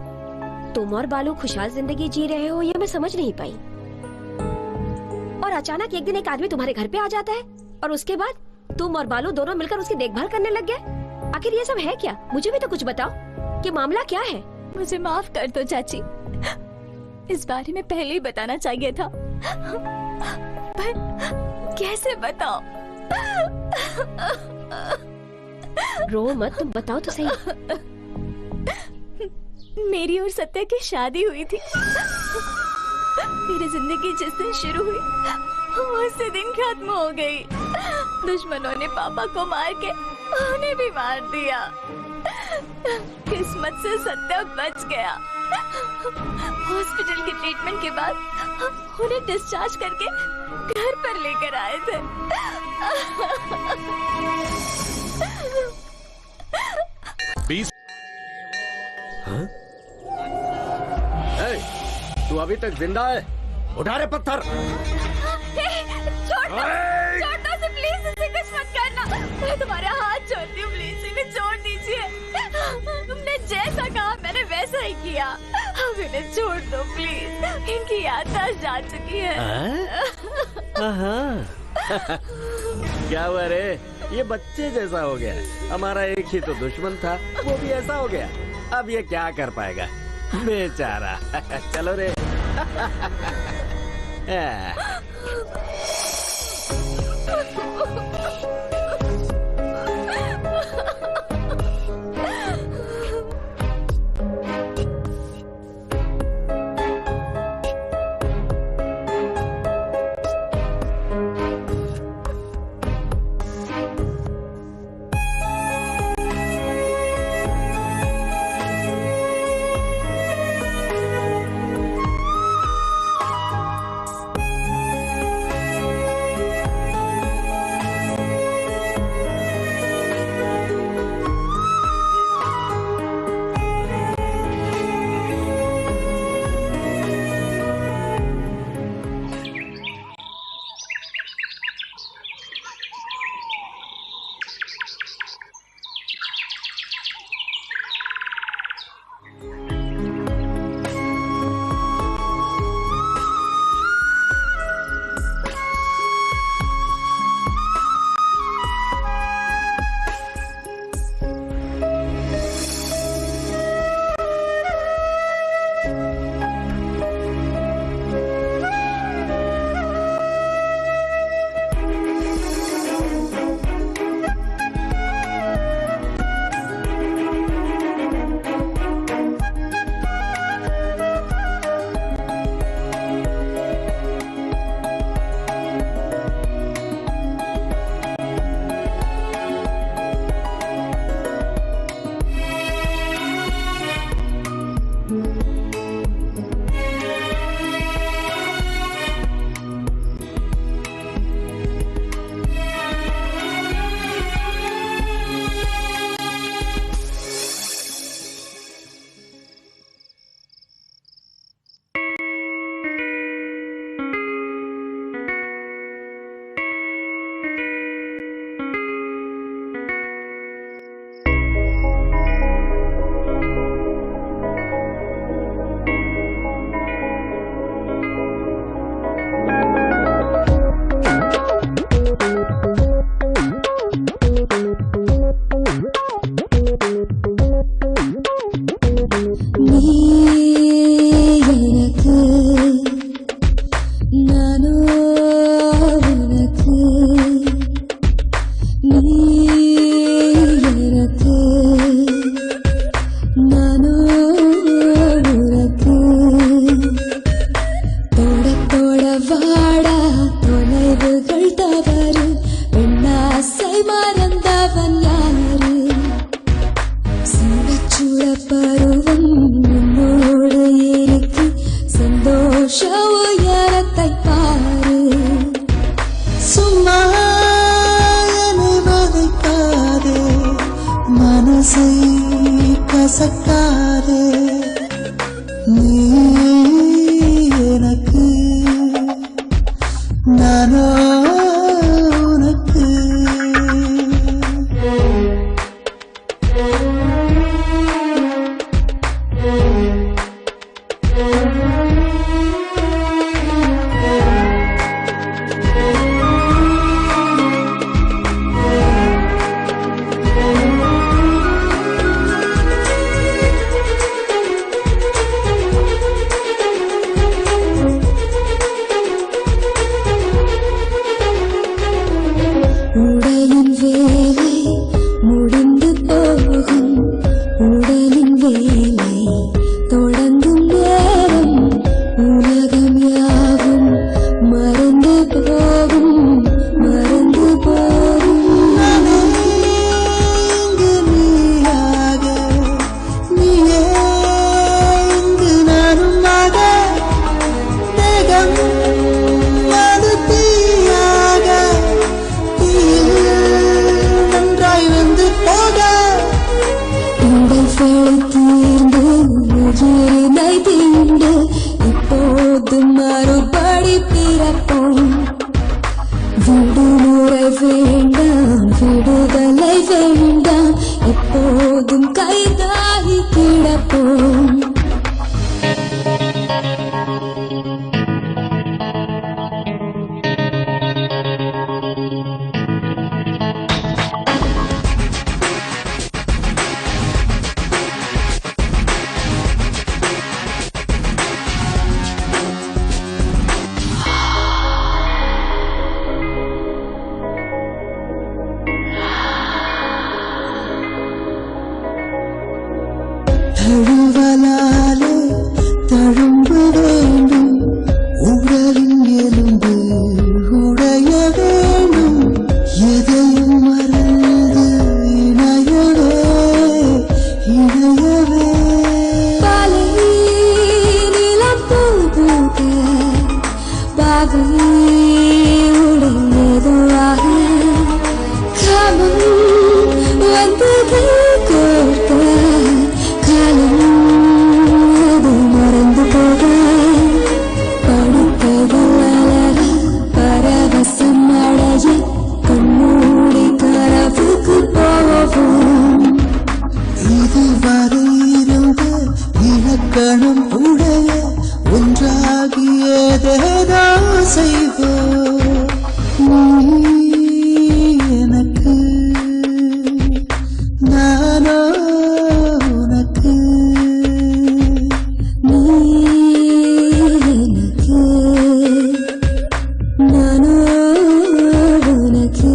तुम और बालू खुशहाल जिंदगी जी रहे हो, ये मैं समझ नहीं पाई। और अचानक एक दिन एक आदमी तुम्हारे घर पे आ जाता है और उसके बाद तुम और बालू दोनों मिलकर उसकी देखभाल करने लग गए। आखिर ये सब है क्या? मुझे भी तो कुछ बताओ कि मामला क्या है। मुझे माफ कर दो चाची, इस बारे में पहले ही बताना चाहिए था, पर कैसे बताओ? रो मत, तुम बताओ तो सही। मेरी और सत्या की शादी हुई थी। मेरी जिंदगी जिस दिन शुरू हुई उसी दिन खत्म हो गई। दुश्मनों ने पापा को मार के उन्हें भी मार दिया। किस्मत से सत्या बच गया। हॉस्पिटल की ट्रीटमेंट के बाद उन्हें डिस्चार्ज करके घर पर लेकर आए थे। हाँ? तू अभी तक जिंदा है? उठा रे पत्थर। छोड़ दो से प्लीज, इसे कुछ मत करना। मैं तुम्हारे हाथ जोड़ती हूँ, प्लीज इन्हें छोड़ दीजिए। तुमने जैसा कहा मैंने वैसा ही किया। अब इन्हें छोड़ दो प्लीज, इनकी याददाश्त जा चुकी है। क्या हुआ रे? ये बच्चे जैसा हो गया। हमारा एक ही तो दुश्मन था, वो भी ऐसा हो गया। अब ये क्या कर पाएगा बेचारा। चलो रे। தீர்ந்து உயிரினை தீண்டு இப்போது மறுபடி பிறப்போம். விடுமுறை வேண்டாம், விடுதலை வேண்டாம், எப்போதும் கைதாகி கிடப்போம். தழுவலாலே தழும்பு வேண்டும், உடலின் எலும்பு உடைய வேண்டும், எதையும் மறந்து இணையவே இணையவே. பாலை நிலம் பூக்க பாவை உடையதுவாக காமம் வந்து கோர்க்க மறந்து போக படுக்கைகள் அலற பரவசம் அடைய கண்மூடி கரவுக்கு போவோம். இதுவரை இருந்த இலக்கணம் உடைய ஒன்றாகியதேதோ செய்வோம். எனக்கு நானோ உனக்கு, நானோ உனக்கு.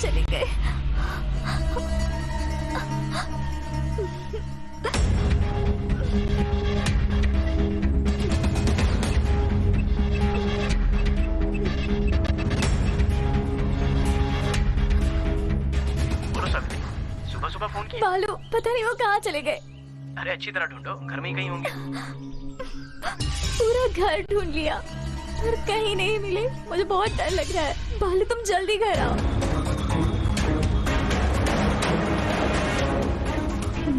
चले गए। सुबह सुबह फोन किया? बालू पता नहीं वो कहाँ चले गए। अरे अच्छी तरह ढूंढो, घर में ही कहीं होंगे। पूरा घर ढूंढ लिया पर कहीं नहीं मिले। मुझे बहुत डर लग रहा है। बालू तुम जल्दी घर आओ।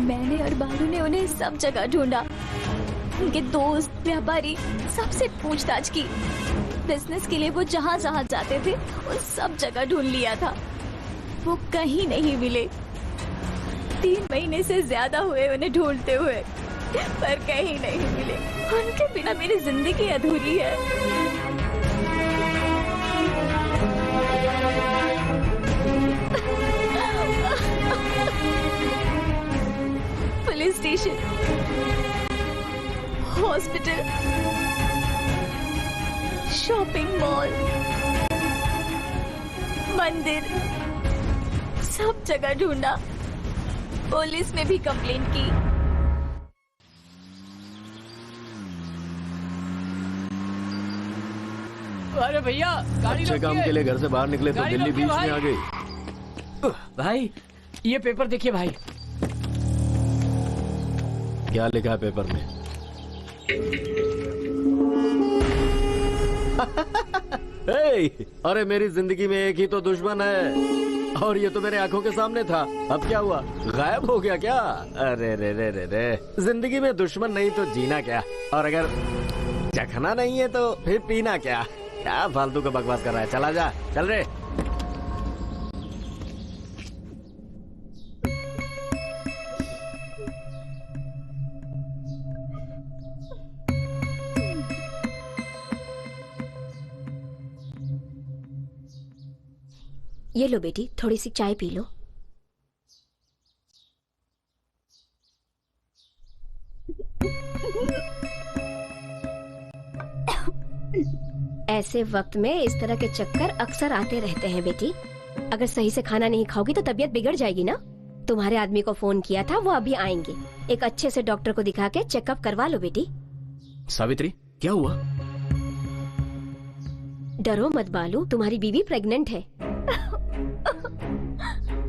मैंने और बालू ने उन्हें सब जगह ढूंढा, उनके दोस्त, व्यापारी, सबसे पूछताछ की। बिजनेस के लिए वो जहाँ जहाँ जाते थे उन सब जगह ढूंढ लिया था। वो कहीं नहीं मिले। 3 महीने से ज्यादा हुए उन्हें ढूंढते हुए, पर कहीं नहीं मिले। उनके बिना मेरी जिंदगी अधूरी है। Police station, hospital, shopping mall, मंदिर, सब जगह ढूंढा। पुलिस में भी कंप्लेंट की। अरे भैया गाड़ी अच्छे काम के लिए घर से बाहर निकले तो दिल्ली बीच में आ गई। भाई ये पेपर देखिए भाई। क्या लिखा है पेपर में? अरे मेरी जिंदगी में एक ही तो दुश्मन है और ये तो मेरे आंखों के सामने था। अब क्या हुआ, गायब हो गया क्या? अरे रे रे रे रे, जिंदगी में दुश्मन नहीं तो जीना क्या, और अगर चखना नहीं है तो फिर पीना क्या? क्या फालतू का बकवास कर रहा है, चला जा, चल रे। ये लो बेटी, थोड़ी सी चाय पी लो। ऐसे वक्त में इस तरह के चक्कर अक्सर आते रहते हैं बेटी। अगर सही से खाना नहीं खाओगी तो तबीयत बिगड़ जाएगी ना। तुम्हारे आदमी को फोन किया था, वो अभी आएंगे। एक अच्छे से डॉक्टर को दिखा के चेकअप करवा लो बेटी। सावित्री, क्या हुआ? डरो मत बालू, तुम्हारी बीवी प्रेग्नेंट है।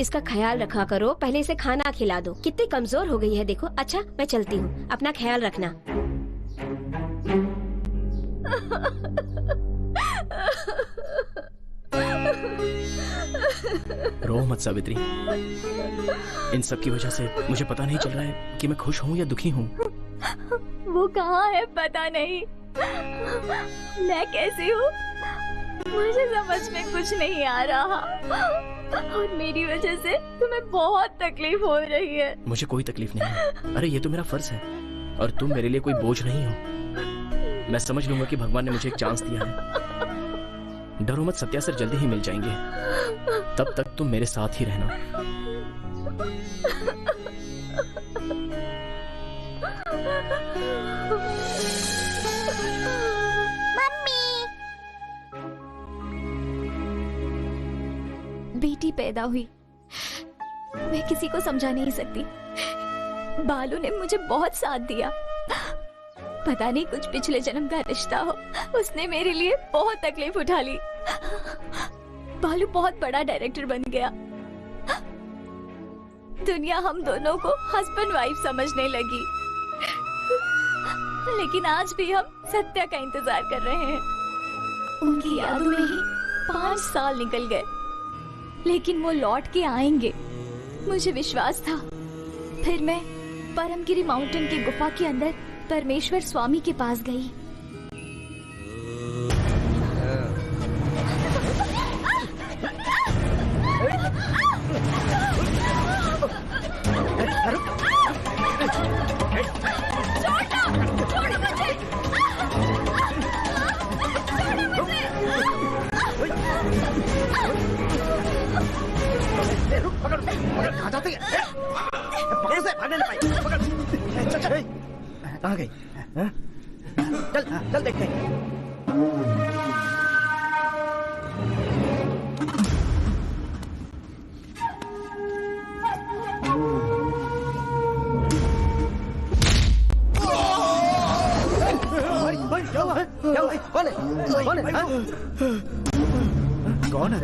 इसका ख्याल रखा करो, पहले इसे खाना खिला दो। कितनी कमजोर हो गई है देखो। अच्छा, मैं चलती हूँ, अपना ख्याल रखना। रो मत सावित्री। इन सब की वजह से मुझे पता नहीं चल रहा है कि मैं खुश हूँ या दुखी हूँ। वो कहाँ है पता नहीं, मैं कैसी हूँ मुझे समझ में कुछ नहीं आ रहा, और मेरी वजह से तुम्हें बहुत तकलीफ हो रही है। मुझे कोई तकलीफ नहीं है। अरे ये तो मेरा फर्ज है, और तुम मेरे लिए कोई बोझ नहीं हो। मैं समझ लूंगा कि भगवान ने मुझे एक चांस दिया है। डरो मत, सत्या सर जल्दी ही मिल जाएंगे। तब तक तुम मेरे साथ ही रहना। मम्मी, बेटी पैदा हुई, मैं किसी को समझा नहीं सकती। बालू ने मुझे बहुत साथ दिया। पता नहीं कुछ पिछले जन्म का रिश्ता हो, उसने मेरे लिए बहुत तकलीफ उठा ली। बालू बहुत बड़ा डायरेक्टर बन गया। दुनिया हम दोनों को हस्बैंड वाइफ समझने लगी। लेकिन आज भी हम सत्या का इंतजार कर रहे हैं। उनकी यादों में ही 5 साल निकल गए, लेकिन वो लौट के आएंगे, मुझे विश्वास था। फिर मैं परमगिरी माउंटेन की गुफा के अंदर परमेश्वर स्वामी के पास गई। कहाँ जाते हैं? पकड़ से भागने ना पाए। पकड़। चल चल। कहाँ गई? हाँ? चल चल देखते हैं। क्या हुआ? क्या हुआ? कौन है? कौन है? हाँ? कौन है?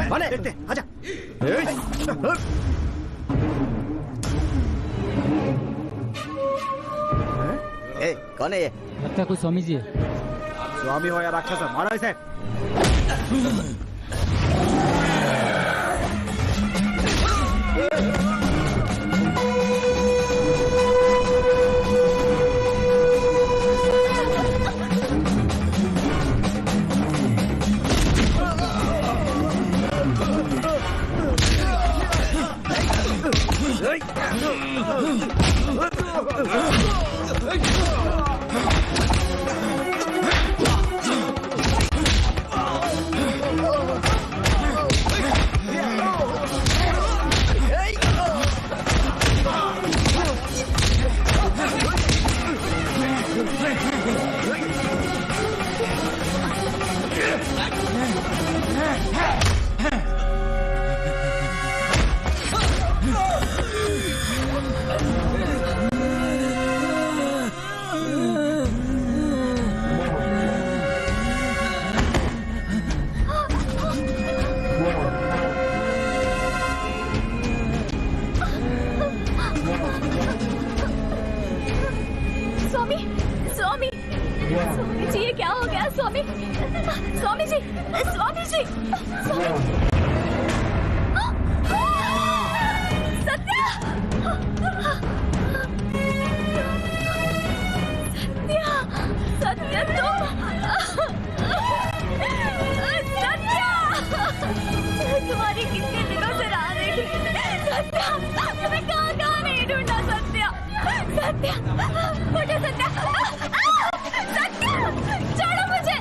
कौन है? देखते हैं, आजा। कौन है ये? लगता है कोई स्वामी जी है। स्वामी हो या राक्षस, मारो इसे। स्वामी जी, ये क्या हो गया? स्वामी स्वामी जी, स्वामी जी, सत्या, सत्या, सत्या तुम, सत्या, तुम्हारी कितने दिनों से राह देखी। सत्या, तुम्हें कहाँ कहाँ नहीं ढूंढा। सत्या, सत्या, उठो सत्या, सत्या, छोड़ो मुझे।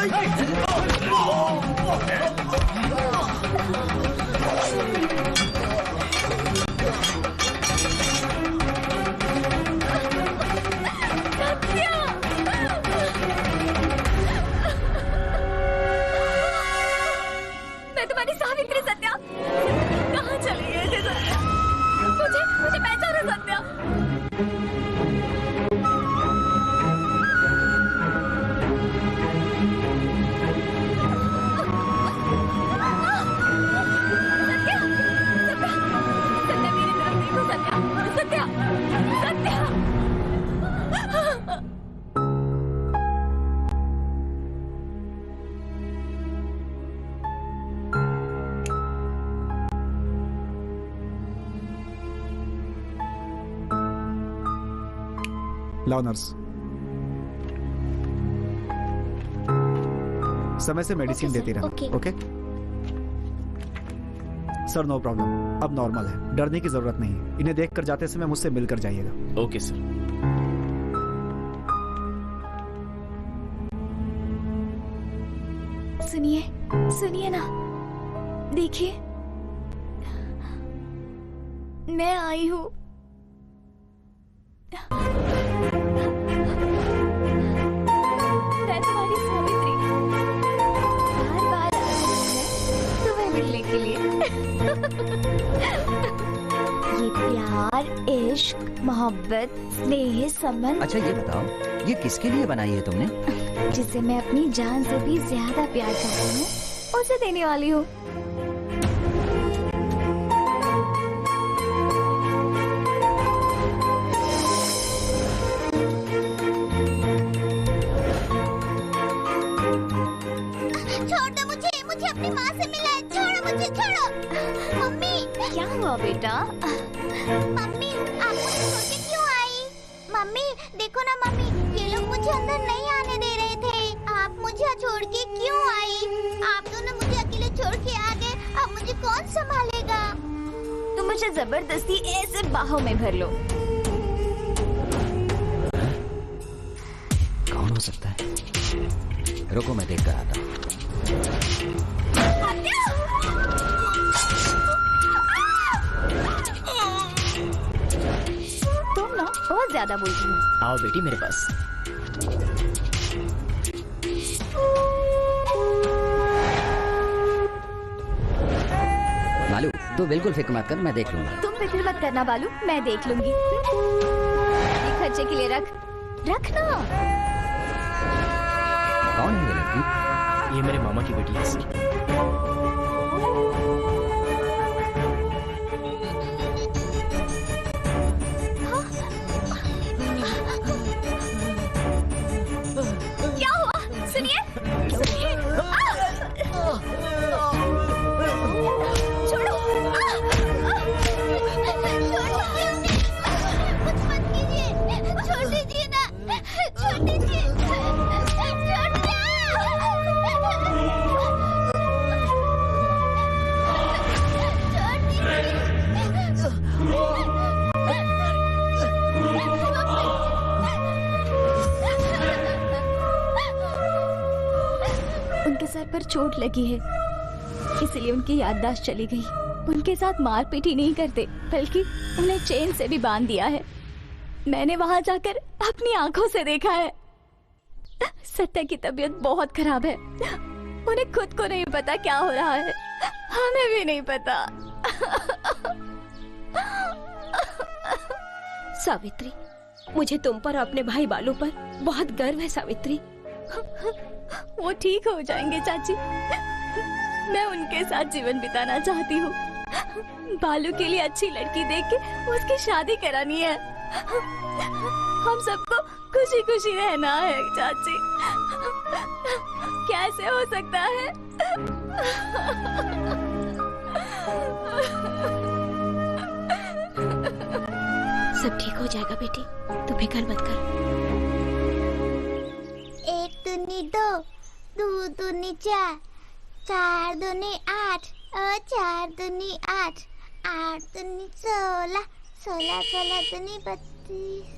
मैं तुम्हारी सावित्री सत्या। कहाँ चली गई थी सत्या? मुझे पहचानो सत्या। लाओ नर्स, समय से मेडिसिन देती रहना। ओके सर, नो प्रॉब्लम, अब नॉर्मल है, डरने की जरूरत नहीं है। इन्हें देखकर जाते समय मुझसे मिलकर जाइएगा। Okay sir. सुनिए सुनिए ना, देखिए मैं आई हूँ। मैं तुम्हारी सावित्री, बार-बार आ रही है तुम्हें मिलने के लिए। ये प्यार, इश्क, मोहब्बत, स्नेह, संबंध। अच्छा ये बताओ, ये किसके लिए बनाई है तुमने? जिसे मैं अपनी जान से भी ज्यादा प्यार करती हूँ, उसे देने वाली हूँ। मुझे अपनी माँ से मिला है। छोड़ो मुझे, छोड़ो। मम्मी, क्या हुआ बेटा? मम्मी आप मुझे छोड़ के क्यों आई? मम्मी देखो ना मम्मी, ये लोग मुझे अंदर नहीं आने दे रहे थे। आप मुझे छोड़ के क्यों आई? आप दोनों मुझे अकेले छोड़ के आ गए, अब मुझे कौन संभालेगा? तुम मुझे जबरदस्ती ऐसे बाहों में भर लो। कौन हो सकता है? रुको मैं देख कर आता हूँ। तुम ना बहुत ज्यादा बोलती हो। आओ बेटी मेरे पास। बालू तू बिल्कुल फिक्र मत कर, मैं देख लूंगा। तुम फिक्र मत करना बालू, मैं देख लूंगी। ये खर्चे के लिए रखना। कौन है ये लड़की? ये मेरे मामा की बेटी है सर। क्या हुआ? सुनिए सुनिए। छोड़ो। कुछ मत कीजिए, छोड़ दीजिए ना, छोड़ दीजिए। उनके सर पर चोट लगी है, इसलिए उनकी याददाश्त चली गई। उनके साथ मारपीट ही नहीं करते, बल्कि उन्हें चेन से भी बांध दिया है। मैंने वहां जाकर अपनी आंखों से देखा है। सत्या की तबीयत बहुत खराब है। उन्हें खुद को नहीं पता क्या हो रहा है, हमें भी नहीं पता। सावित्री, मुझे तुम पर और अपने भाई बालू पर बहुत गर्व है सावित्री। वो ठीक हो जाएंगे चाची। मैं उनके साथ जीवन बिताना चाहती हूँ। बालू के लिए अच्छी लड़की देख के उसकी शादी करानी है। हम सबको खुशी खुशी रहना है चाची। कैसे हो सकता है? सब ठीक हो जाएगा बेटी, तू फिक्र मत कर। 1 दूनी 2, 2 दूनी 4, 4 दूनी 8, 4 दूनी 8, 8 दूनी 16, 16 16 दूनी 32।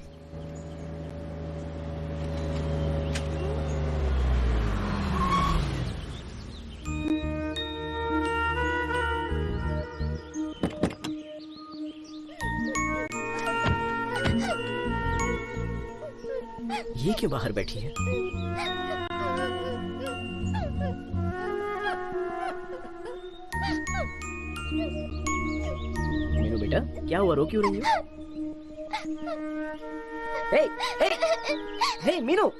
ये क्यों बाहर बैठी है? मीनू बेटा, क्या हुआ, रो क्यों रही हो? हे, हे, हे, मीनू,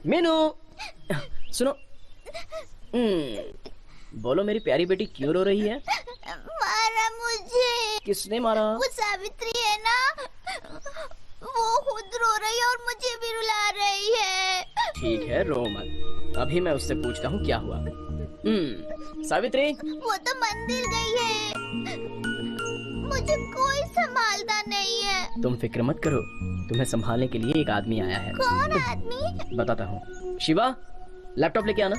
मीनू, सुनो। बोलो मेरी प्यारी बेटी, क्यों रो रही है? मारा मुझे। किसने मारा? वो सावित्री है ना, वो खुद रो रही है और मुझे भी रुला रही है। ठीक है, रो मत, अभी मैं उससे पूछता हूँ क्या हुआ। सावित्री, वो तो मंदिर गई है, मुझे कोई संभालता नहीं है। तुम फिक्र मत करो, तुम्हें संभालने के लिए एक आदमी आया है। कौन आदमी? बताता हूँ। शिवा, लैपटॉप लेके आना।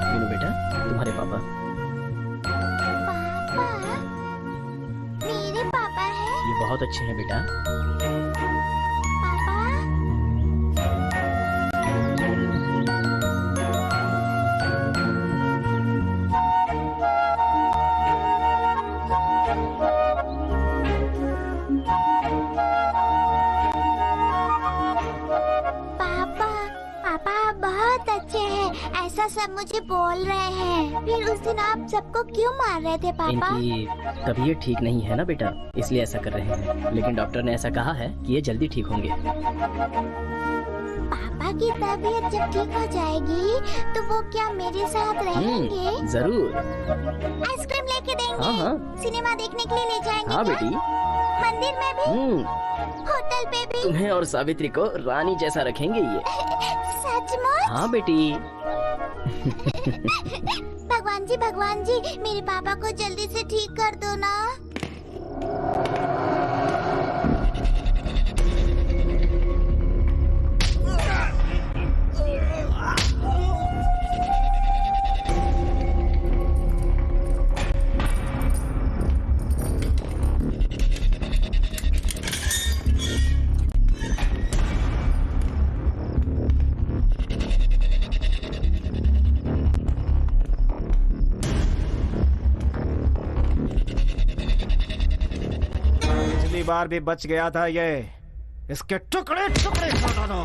मीनू बेटा, तुम्हारे पापा। पापा? मेरे पापा है? ये बहुत अच्छे हैं बेटा। ऐसा सब मुझे बोल रहे हैं। फिर उस दिन आप सबको क्यों मार रहे थे पापा? इनकी तबीयत ठीक नहीं है ना बेटा, इसलिए ऐसा कर रहे हैं। लेकिन डॉक्टर ने ऐसा कहा है कि ये जल्दी ठीक होंगे। पापा की तबीयत जब ठीक हो जाएगी तो वो क्या मेरे साथ रहेंगे? जरूर। आइसक्रीम लेके देंगे। हाँ। सिनेमा देखने के लिए ले जाएंगे। हाँ क्या? बेटी। मंदिर में भी? होटल पे भी? तुम्हें और सावित्री को रानी जैसा रखेंगे ये। सचमुच? हाँ बेटी। भगवान जी, मेरे पापा को जल्दी से ठीक कर दो ना। बार भी बच गया था ये। इसके टुकड़े टुकड़े कर डालो।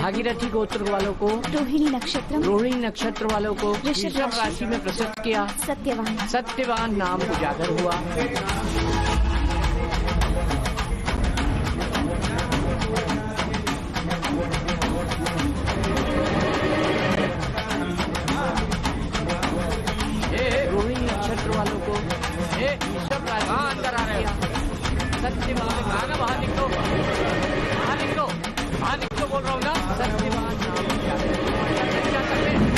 भागीरथी गोत्र वालों को, रोहिणी नक्षत्र वालों को वृषभ राशि में प्रसिद्ध किया। सत्यवान नाम उजागर हुआ। मंत्र वालों को। ईश्वर कहाँ अंदर आ रहे हैं? सच्ची बात है, कहा ना बाहर निकलो, बाहर निकलो, बाहर निकलो बोल रहा हूँ ना। सच्ची बात क्या कर रहे हैं?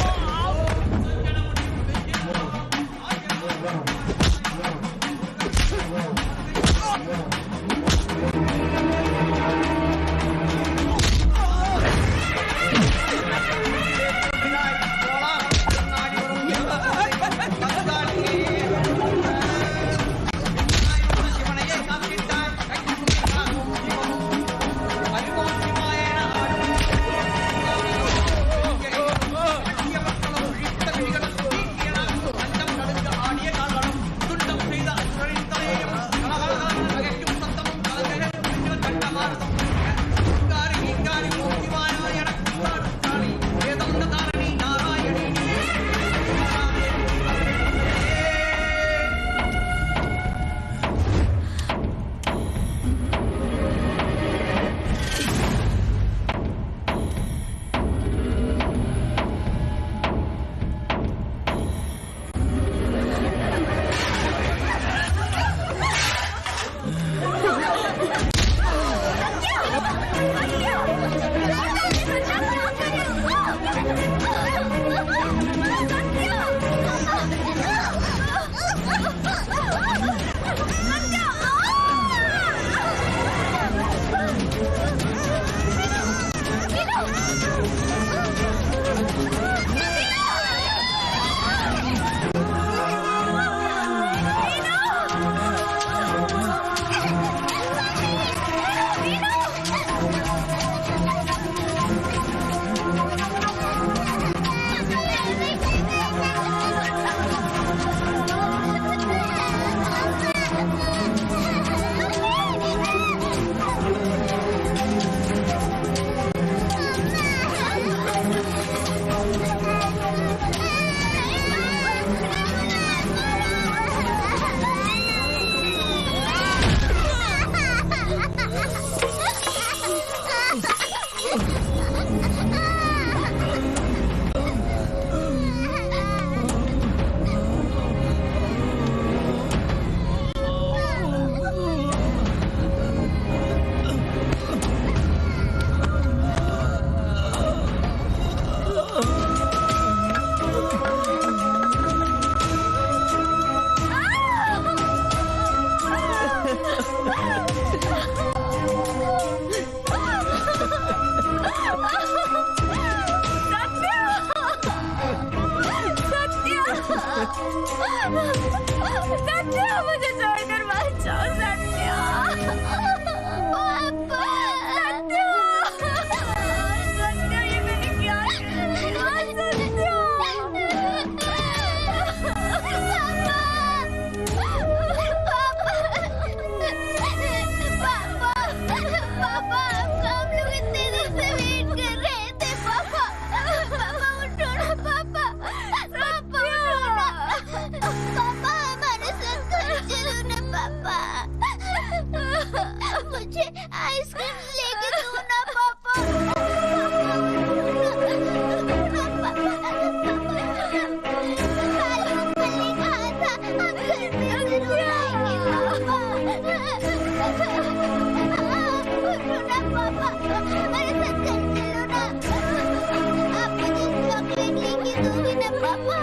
पापा